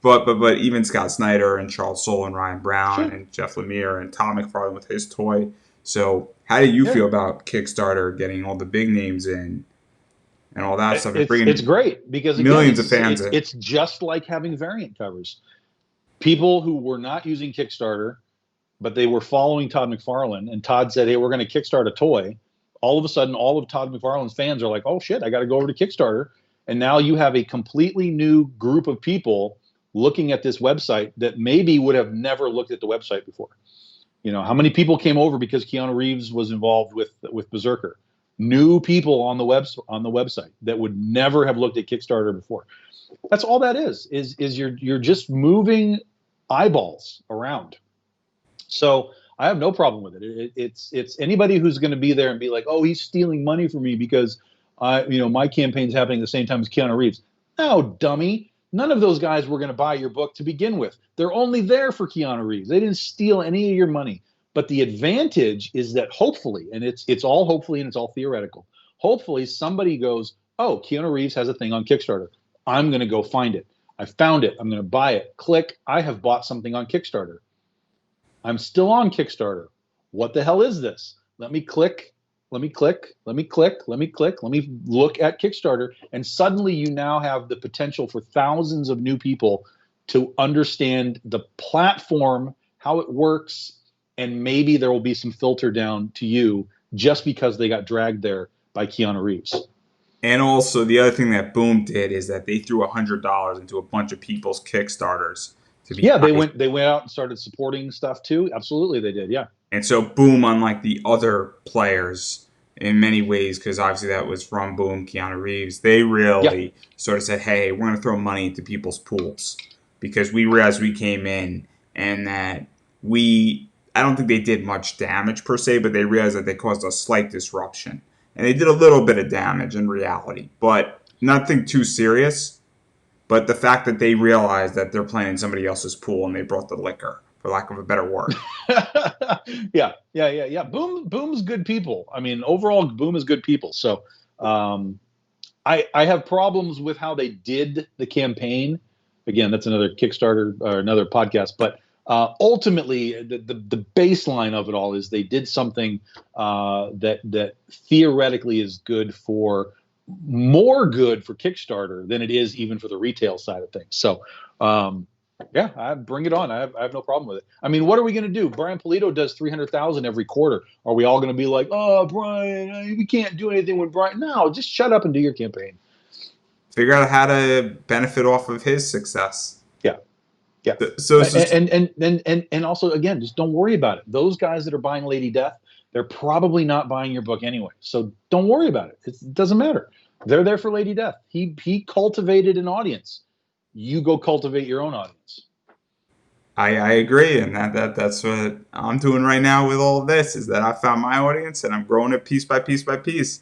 A: But even Scott Snyder and Charles Soule and Ryan Brown
B: Sure.
A: and Jeff Lemire and Tom McFarlane with his toy. So how do you
B: Yeah.
A: feel about Kickstarter getting all the big names in and all that stuff and
B: It's
A: bringing
B: great because again,
A: millions of fans in?
B: it's just like having variant covers. People who were not using Kickstarter but they were following Todd McFarlane, and Todd said, "Hey, we're going to kickstart a toy." All of a sudden, all of Todd McFarlane's fans are like, "Oh shit, I got to go over to Kickstarter." And now you have a completely new group of people looking at this website that maybe would have never looked at the website before. How many people came over because Keanu Reeves was involved with Berserker? New people on the website that would never have looked at Kickstarter before. That's all that is you're just moving eyeballs around. So I have no problem with it. It's anybody who's going to be there and be like, "Oh, he's stealing money from me because my campaign's happening at the same time as Keanu Reeves." No, dummy. None of those guys were going to buy your book to begin with. They're only there for Keanu Reeves. They didn't steal any of your money. But the advantage is that hopefully, and it's all hopefully and it's all theoretical, hopefully somebody goes, "Oh, Keanu Reeves has a thing on Kickstarter. I'm going to go find it. I found it. I'm going to buy it. Click. I have bought something on Kickstarter. I'm still on Kickstarter. What the hell is this? Let me click. Let me click. Let me click. Let me click. Let me look at Kickstarter." And suddenly you now have the potential for thousands of new people to understand the platform, how it works, and maybe there will be some filter down to you just because they got dragged there by Keanu Reeves.
A: And also, the other thing that Boom did is that they threw $100 into a bunch of people's Kickstarters to be.
B: Yeah, they went out and started supporting stuff too. Absolutely, they did. Yeah.
A: And so Boom, unlike the other players in many ways, because obviously that was from Boom, Keanu Reeves, they really sort of said, "Hey, we're going to throw money into people's pools," because we realized we came in and that I don't think they did much damage per se, but they realized that they caused a slight disruption. And they did a little bit of damage in reality, but nothing too serious. But the fact that they realized that they're playing in somebody else's pool and they brought the liquor, for lack of a better word.
B: Yeah. Boom's good people. I mean, overall, Boom is good people. So I have problems with how they did the campaign. Again, that's another Kickstarter or another podcast. But ultimately, the baseline of it all is they did something that theoretically is more good for Kickstarter than it is even for the retail side of things. So, I bring it on. I have no problem with it. I mean, what are we going to do? Brian Pulido does 300,000 every quarter. Are we all going to be like, "Oh, Brian, we can't do anything with Brian"? No, just shut up and do your campaign.
A: Figure out how to benefit off of his success.
B: Yeah.
A: So
B: And also, again, just don't worry about it. Those guys that are buying Lady Death, they're probably not buying your book anyway. So don't worry about it. It doesn't matter. They're there for Lady Death. He cultivated an audience. You go cultivate your own audience.
A: I agree, and that's what I'm doing right now with all of this, is that I found my audience and I'm growing it piece by piece by piece.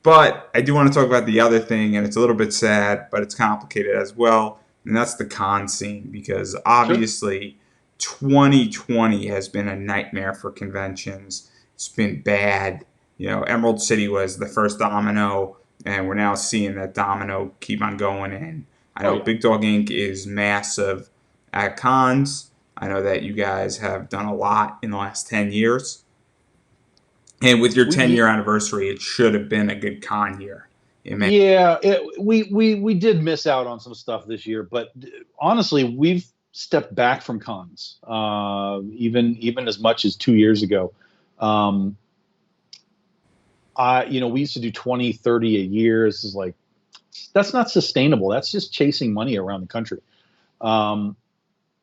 A: But I do want to talk about the other thing, and it's a little bit sad, but it's complicated as well, and that's the con scene, because obviously 2020 has been a nightmare for conventions. It's been bad. Emerald City was the first domino, and we're now seeing that domino keep on going in. I know Big Dog Inc. is massive at cons. I know that you guys have done a lot in the last 10 years. And with your 10-year anniversary, it should have been a good con year.
B: Yeah, we did miss out on some stuff this year, but honestly, we've stepped back from cons, even as much as 2 years ago. We used to do 20, 30 a year. This is like, that's not sustainable. That's just chasing money around the country.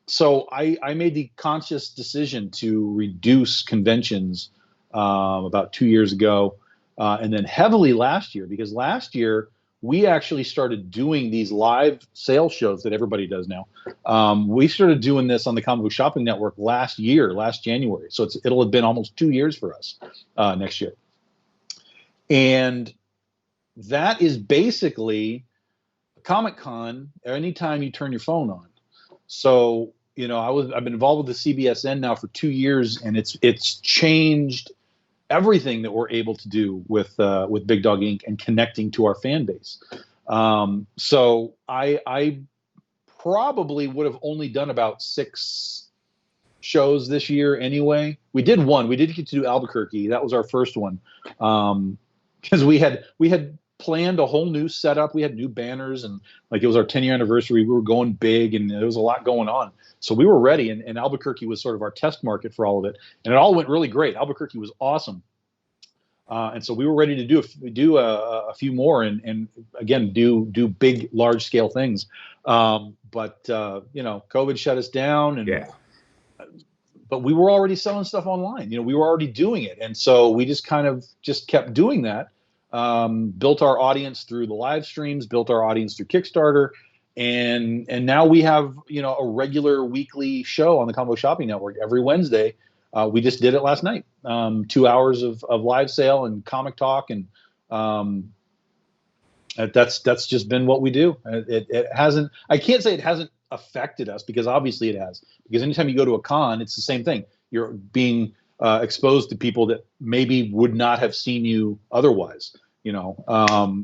B: So I made the conscious decision to reduce conventions about 2 years ago, and then heavily last year, because last year we actually started doing these live sales shows that everybody does now. We started doing this on the Comic Book Shopping Network last January. So it'll have been almost 2 years for us next year. And that is basically Comic-Con anytime you turn your phone on. So, I've been involved with the CBSN now for 2 years, and it's changed everything that we're able to do with Big Dog Inc. and connecting to our fan base. So I probably would have only done about 6 shows this year anyway. We did one. We did get to do Albuquerque. That was our first one, because we had planned a whole new setup. We had new banners, and like it was our 10-year anniversary. We were going big, and there was a lot going on. So we were ready, and Albuquerque was sort of our test market for all of it, and it all went really great. Albuquerque was awesome. And so we were ready to do a few more, and again do big, large scale things. But COVID shut us down,
A: Yeah.
B: but we were already selling stuff online. We were already doing it, and so we just kind of kept doing that. Built our audience through the live streams, built our audience through Kickstarter, and now we have a regular weekly show on the Combo Shopping Network every Wednesday. We just did it last night. 2 hours of live sale and comic talk, and that's just been what we do. It hasn't. I can't say it hasn't affected us, because obviously it has. Because anytime you go to a con, it's the same thing. You're being exposed to people that maybe would not have seen you otherwise.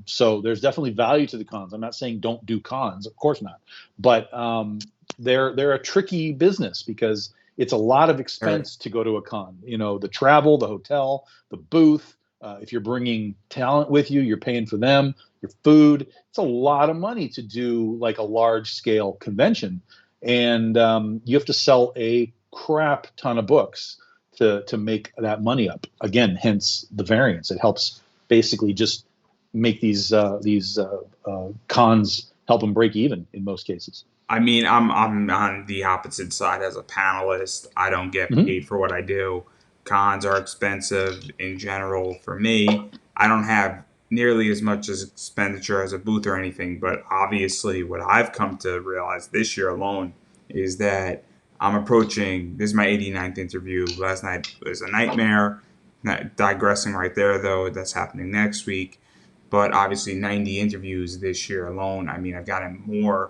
B: So there's definitely value to the cons. I'm not saying don't do cons, of course not. But they're a tricky business, because it's a lot of expense to go to a con. The travel, the hotel, the booth. If you're bringing talent with you, you're paying for them, your food. It's a lot of money to do like a large scale convention. And you have to sell a crap ton of books to make that money up. Again, hence the variance. It helps basically just make these cons help them break even in most cases.
A: I mean, I'm on the opposite side as a panelist. I don't get paid for what I do. Cons are expensive in general for me. I don't have nearly as much as expenditure as a booth or anything, but obviously what I've come to realize this year alone is that I'm approaching, this is my 89th interview. Last night was a nightmare. Not digressing right there, though, that's happening next week. But obviously 90 interviews this year alone. I mean, I've gotten more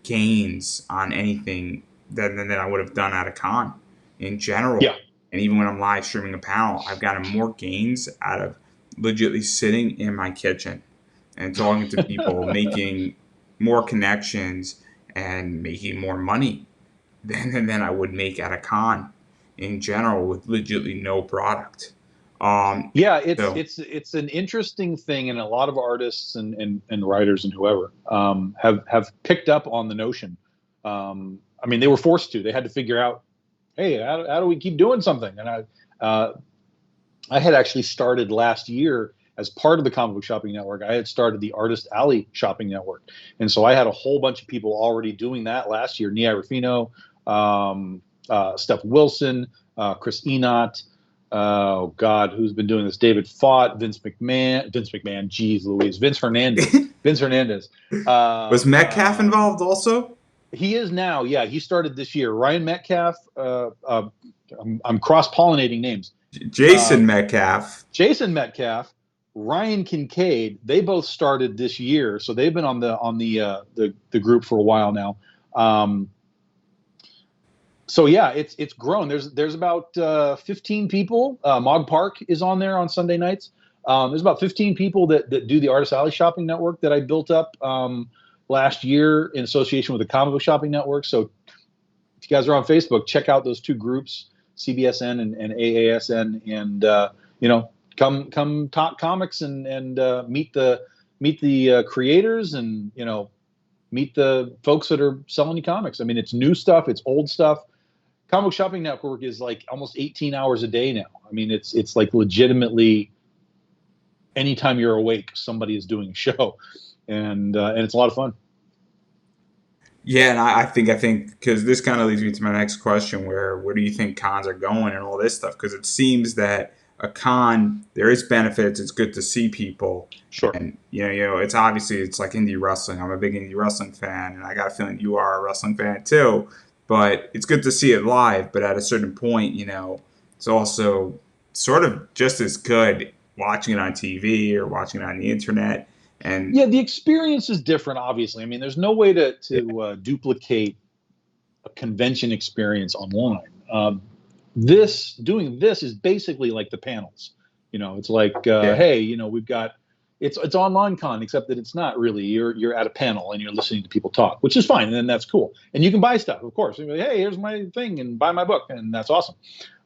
A: gains on anything than I would have done at a con in general.
B: Yeah.
A: And even when I'm live streaming a panel, I've gotten more gains out of legitimately sitting in my kitchen and talking to people, making more connections and making more money than I would make at a con in general with legitimately no product.
B: It's an interesting thing, and a lot of artists and writers and whoever have picked up on the notion. I mean, they were forced to. They had to figure out, hey, how do we keep doing something? And I had actually started last year as part of the Comic Book Shopping Network. I had started the Artist Alley Shopping Network, and so I had a whole bunch of people already doing that last year. Nia Rufino, Steph Wilson, Chris Enott. Oh God, who's been doing this? David Fott, Vince McMahon. Geez, Louise, Vince Hernandez.
A: Was Metcalf involved also?
B: He is now. Yeah, he started this year. Ryan Metcalf. I'm cross-pollinating names.
A: Jason Metcalf.
B: Ryan Kincaid. They both started this year, so they've been on the group for a while now. So yeah, it's grown. There's about 15 people. Mog Park is on there on Sunday nights. There's about 15 people that do the Artist Alley Shopping Network that I built up last year in association with the Comic Book Shopping Network. So if you guys are on Facebook, check out those two groups, CBSN and AASN, and come talk comics and meet the creators, and meet the folks that are selling you comics. I mean, it's new stuff, it's old stuff. Comic Book Shopping Network is like almost 18 hours a day now. I mean, it's like legitimately anytime you're awake, somebody is doing a show, and it's a lot of fun.
A: Yeah, and I think because this kind of leads me to my next question, where do you think cons are going and all this stuff? Because it seems that a con, there is benefits. It's good to see people.
B: Sure.
A: And it's obviously, it's like indie wrestling. I'm a big indie wrestling fan, and I got a feeling you are a wrestling fan too. But it's good to see it live. But at a certain point, it's also sort of just as good watching it on TV or watching it on the internet. And
B: yeah, the experience is different, obviously. I mean, there's no way to duplicate a convention experience online. Doing this is basically like the panels. It's like, hey, we've got it's online con, except that it's not really. You're at a panel and you're listening to people talk, which is fine, and then that's cool. And you can buy stuff, of course. You're like, hey, here's my thing, and buy my book, and that's awesome.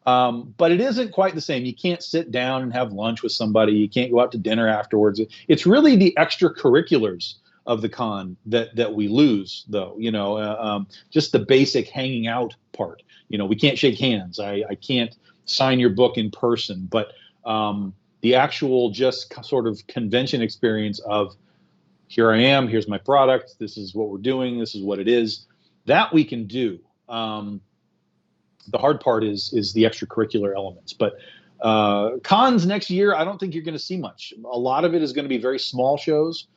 B: But it isn't quite the same. You can't sit down and have lunch with somebody. You can't go out to dinner afterwards. It's really the extracurriculars of the con that we lose, though. Just the basic hanging out part. We can't shake hands. I can't sign your book in person, but the actual just sort of convention experience of here I am, here's my product, this is what we're doing, this is what it is, that we can do. The hard part is the extracurricular elements. But cons next year, I don't think you're going to see much. A lot of it is going to be very small shows.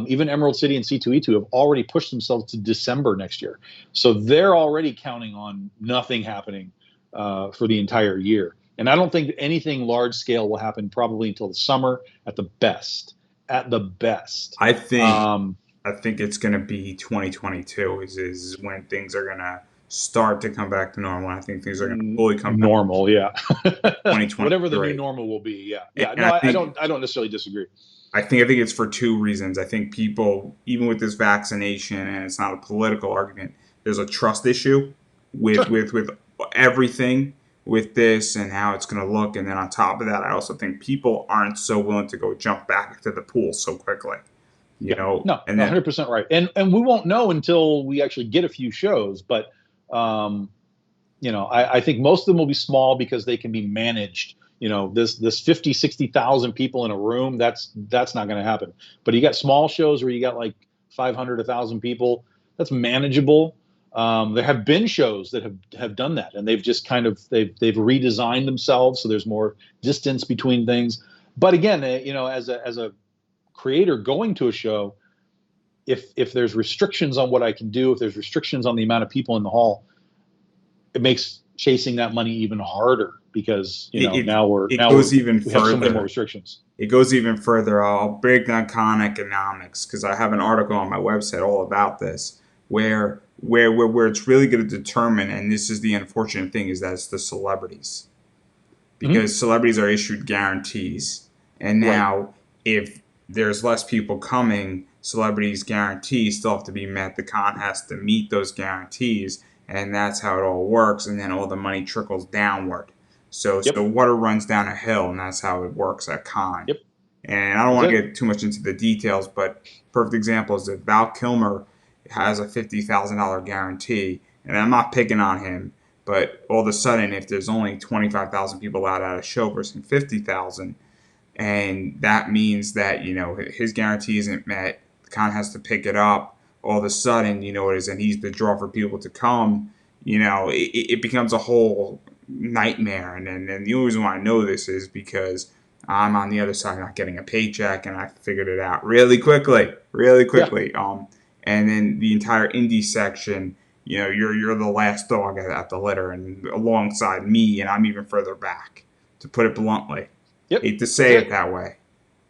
B: Even Emerald City and C2E2 have already pushed themselves to December next year. So they're already counting on nothing happening for the entire year. And I don't think anything large scale will happen probably until the summer at the best. At the best.
A: I think it's going to be 2022 is when things are going to start to come back to normal. I think things are going to fully come
B: normal,
A: back.
B: Yeah. Whatever the new normal will be, yeah. Yeah,
A: and
B: no, I don't necessarily disagree.
A: I think it's for two reasons. I think people, even with this vaccination, and it's not a political argument, there's a trust issue with everything with this and how it's going to look. And then on top of that, I also think people aren't so willing to go jump back into the pool so quickly. You know,
B: no, and 100% right. And we won't know until we actually get a few shows, but I think most of them will be small because they can be managed. This 50, 60,000 people in a room, that's not going to happen. But you got small shows where you got like 500, 1,000 people. That's manageable. There have been shows that have done that, and they've just kind of they've redesigned themselves so there's more distance between things. But again, as a creator going to a show, if there's restrictions on what I can do, if there's restrictions on the amount of people in the hall, it makes chasing that money even harder because now we have so many more restrictions.
A: It goes even further. I'll break down con economics because I have an article on my website all about this, where it's really going to determine, and this is the unfortunate thing, is that it's the celebrities, because celebrities are issued guarantees, and now if there's less people coming, celebrities' guarantees still have to be met. The con has to meet those guarantees, and that's how it all works. And then all the money trickles downward. So water runs down a hill, and that's how it works at con.
B: Yep.
A: And I don't want to get too much into the details, but perfect example is that Val Kilmer has a $50,000 guarantee, and I'm not picking on him, but all of a sudden, if there's only 25,000 people out at a show versus 50,000, and that means that his guarantee isn't met, the con has to pick it up. All of a sudden, and he's the draw for people to come. It becomes a whole nightmare. And the only reason why I know this is because I'm on the other side, not getting a paycheck, and I figured it out really quickly. Yeah. And then the entire indie section, you're the last dog at the litter, and alongside me, and I'm even further back, to put it bluntly.
B: Yep.
A: Hate to say it that way,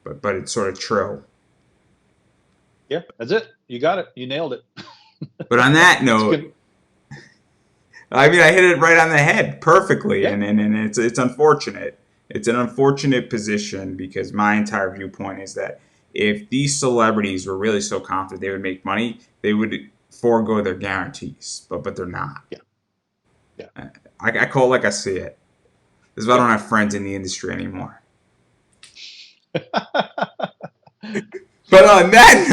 A: but it's sort of true.
B: Yeah, that's it. You got it. You nailed it.
A: But on that note, I mean, I hit it right on the head perfectly, and it's unfortunate. It's an unfortunate position because my entire viewpoint is that if these celebrities were really so confident they would make money, they would forego their guarantees, but they're not.
B: Yeah.
A: I call it like I see it. This is why I don't have friends in the industry anymore. But on that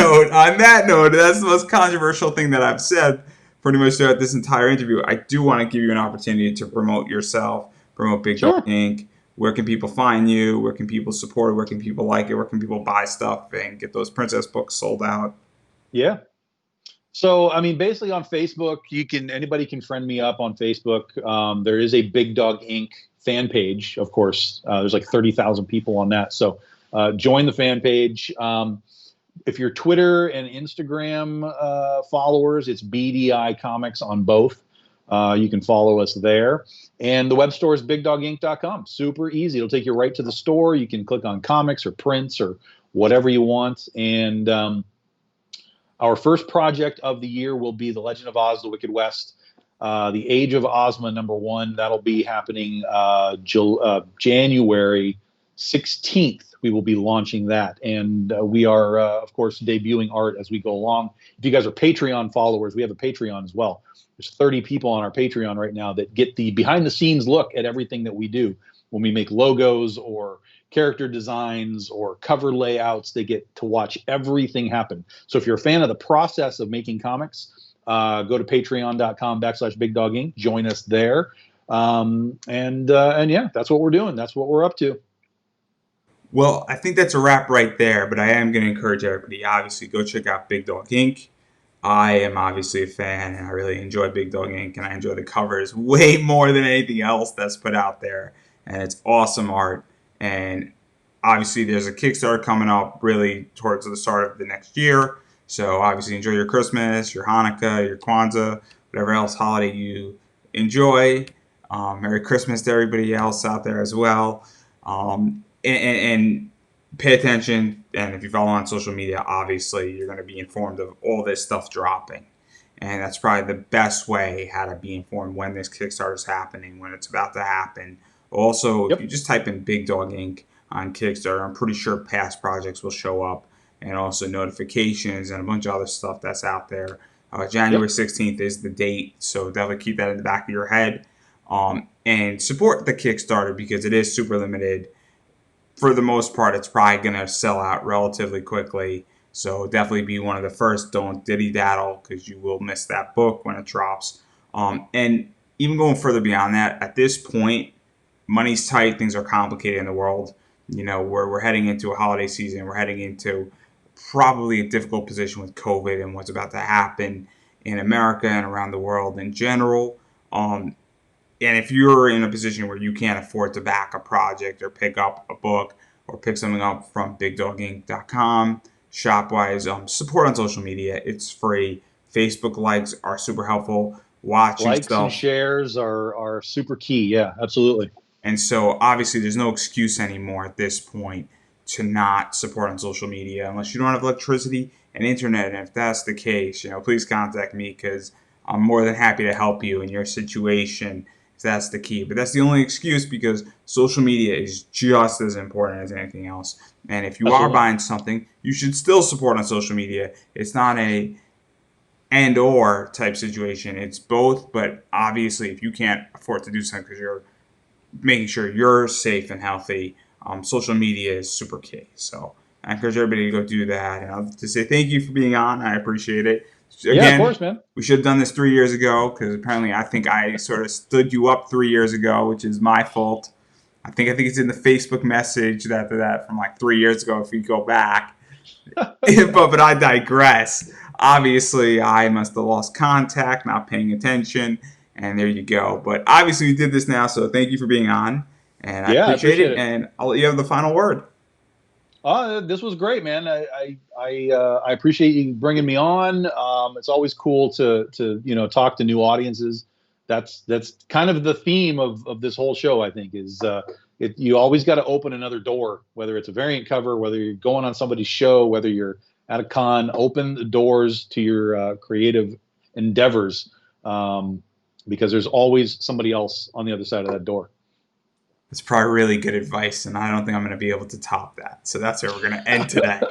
A: note, that's the most controversial thing that I've said pretty much throughout this entire interview. I do want to give you an opportunity to promote yourself, promote Big Dog Inc. Where can people find you? Where can people support it? Where can people like it? Where can people buy stuff and get those princess books sold out?
B: Yeah. So, I mean, basically on Facebook, anybody can friend me up on Facebook. There is a Big Dog Inc. fan page, of course. There's like 30,000 people on that. So join the fan page. If you're Twitter and Instagram followers, it's BDI Comics on both. You can follow us there. And the web store is bigdoginc.com. Super easy. It'll take you right to the store. You can click on comics or prints or whatever you want. And our first project of the year will be The Legend of Oz, The Wicked West, The Age of Ozma #1. That'll be happening January 16th, we will be launching that. And we are, of course, debuting art as we go along. If you guys are Patreon followers, we have a Patreon as well. There's 30 people on our Patreon right now that get the behind the scenes look at everything that we do. When we make logos or character designs or cover layouts, they get to watch everything happen. So if you're a fan of the process of making comics, go to patreon.com/Big Dog Inc. Join us there. And yeah, that's what we're doing. That's what we're up to.
A: Well, I think that's a wrap right there, but I am going to encourage everybody, obviously, go check out Big Dog Inc. I am obviously a fan, and I really enjoy Big Dog Inc., and I enjoy the covers way more than anything else that's put out there. And it's awesome art. And obviously, there's a Kickstarter coming up really towards the start of the next year. So obviously, enjoy your Christmas, your Hanukkah, your Kwanzaa, whatever else holiday you enjoy. Merry Christmas to everybody else out there as well. And pay attention. And if you follow on social media, obviously you're going to be informed of all this stuff dropping. And that's probably the best way how to be informed when this Kickstarter is happening, when it's about to happen. Also, if you
B: Yep.
A: just type in Big Dog Inc. on Kickstarter, I'm pretty sure past projects will show up, and also notifications and a bunch of other stuff that's out there. January
B: Yep.
A: 16th is the date, so definitely keep that in the back of your head. And support the Kickstarter because it is super limited. For the most part, it's probably going to sell out relatively quickly. So definitely be one of the first. Don't diddy daddle because you will miss that book when it drops. And even going further beyond that, at this point, money's tight. Things are complicated in the world. We're heading into a holiday season. We're heading into probably a difficult position with COVID and what's about to happen in America and around the world in general. And if you're in a position where you can't afford to back a project or pick up a book or pick something up from BigDogInc.com, Shopwise, support on social media. It's free. Facebook likes are super helpful. Watching
B: Likes and
A: stuff.
B: shares are super key. Yeah, absolutely.
A: And so obviously there's no excuse anymore at this point to not support on social media unless you don't have electricity and internet. And if that's the case, please contact me because I'm more than happy to help you in your situation if that's the key. But that's the only excuse because social media is just as important as anything else. And if you are
B: Absolutely.
A: buying something, you should still support on social media. It's not a and or type situation. It's both, but obviously if you can't afford to do something because you're making sure you're safe and healthy, social media is super key. So I encourage everybody to go do that. And I'll just say thank you for being on. I appreciate it.
B: Yeah, of
A: Again,
B: course, man.
A: we should have done this 3 years ago because apparently I think I sort of stood you up 3 years ago, which is my fault. I think it's in the Facebook message that from like 3 years ago if you go back. but I digress. Obviously, I must have lost contact, not paying attention, and there you go. But obviously, we did this now, so thank you for being on, and I
B: Yeah, I
A: appreciate
B: appreciate
A: it.
B: it.
A: And I'll let you have the final word.
B: This was great, man. I appreciate you bringing me on. It's always cool to talk to new audiences. That's kind of the theme of this whole show. I think is you always got to open another door, whether it's a variant cover, whether you're going on somebody's show, whether you're at a con. Open the doors to your creative endeavors, because there's always somebody else on the other side of that door.
A: It's probably really good advice, and I don't think I'm going to be able to top that. So that's where we're going to end today.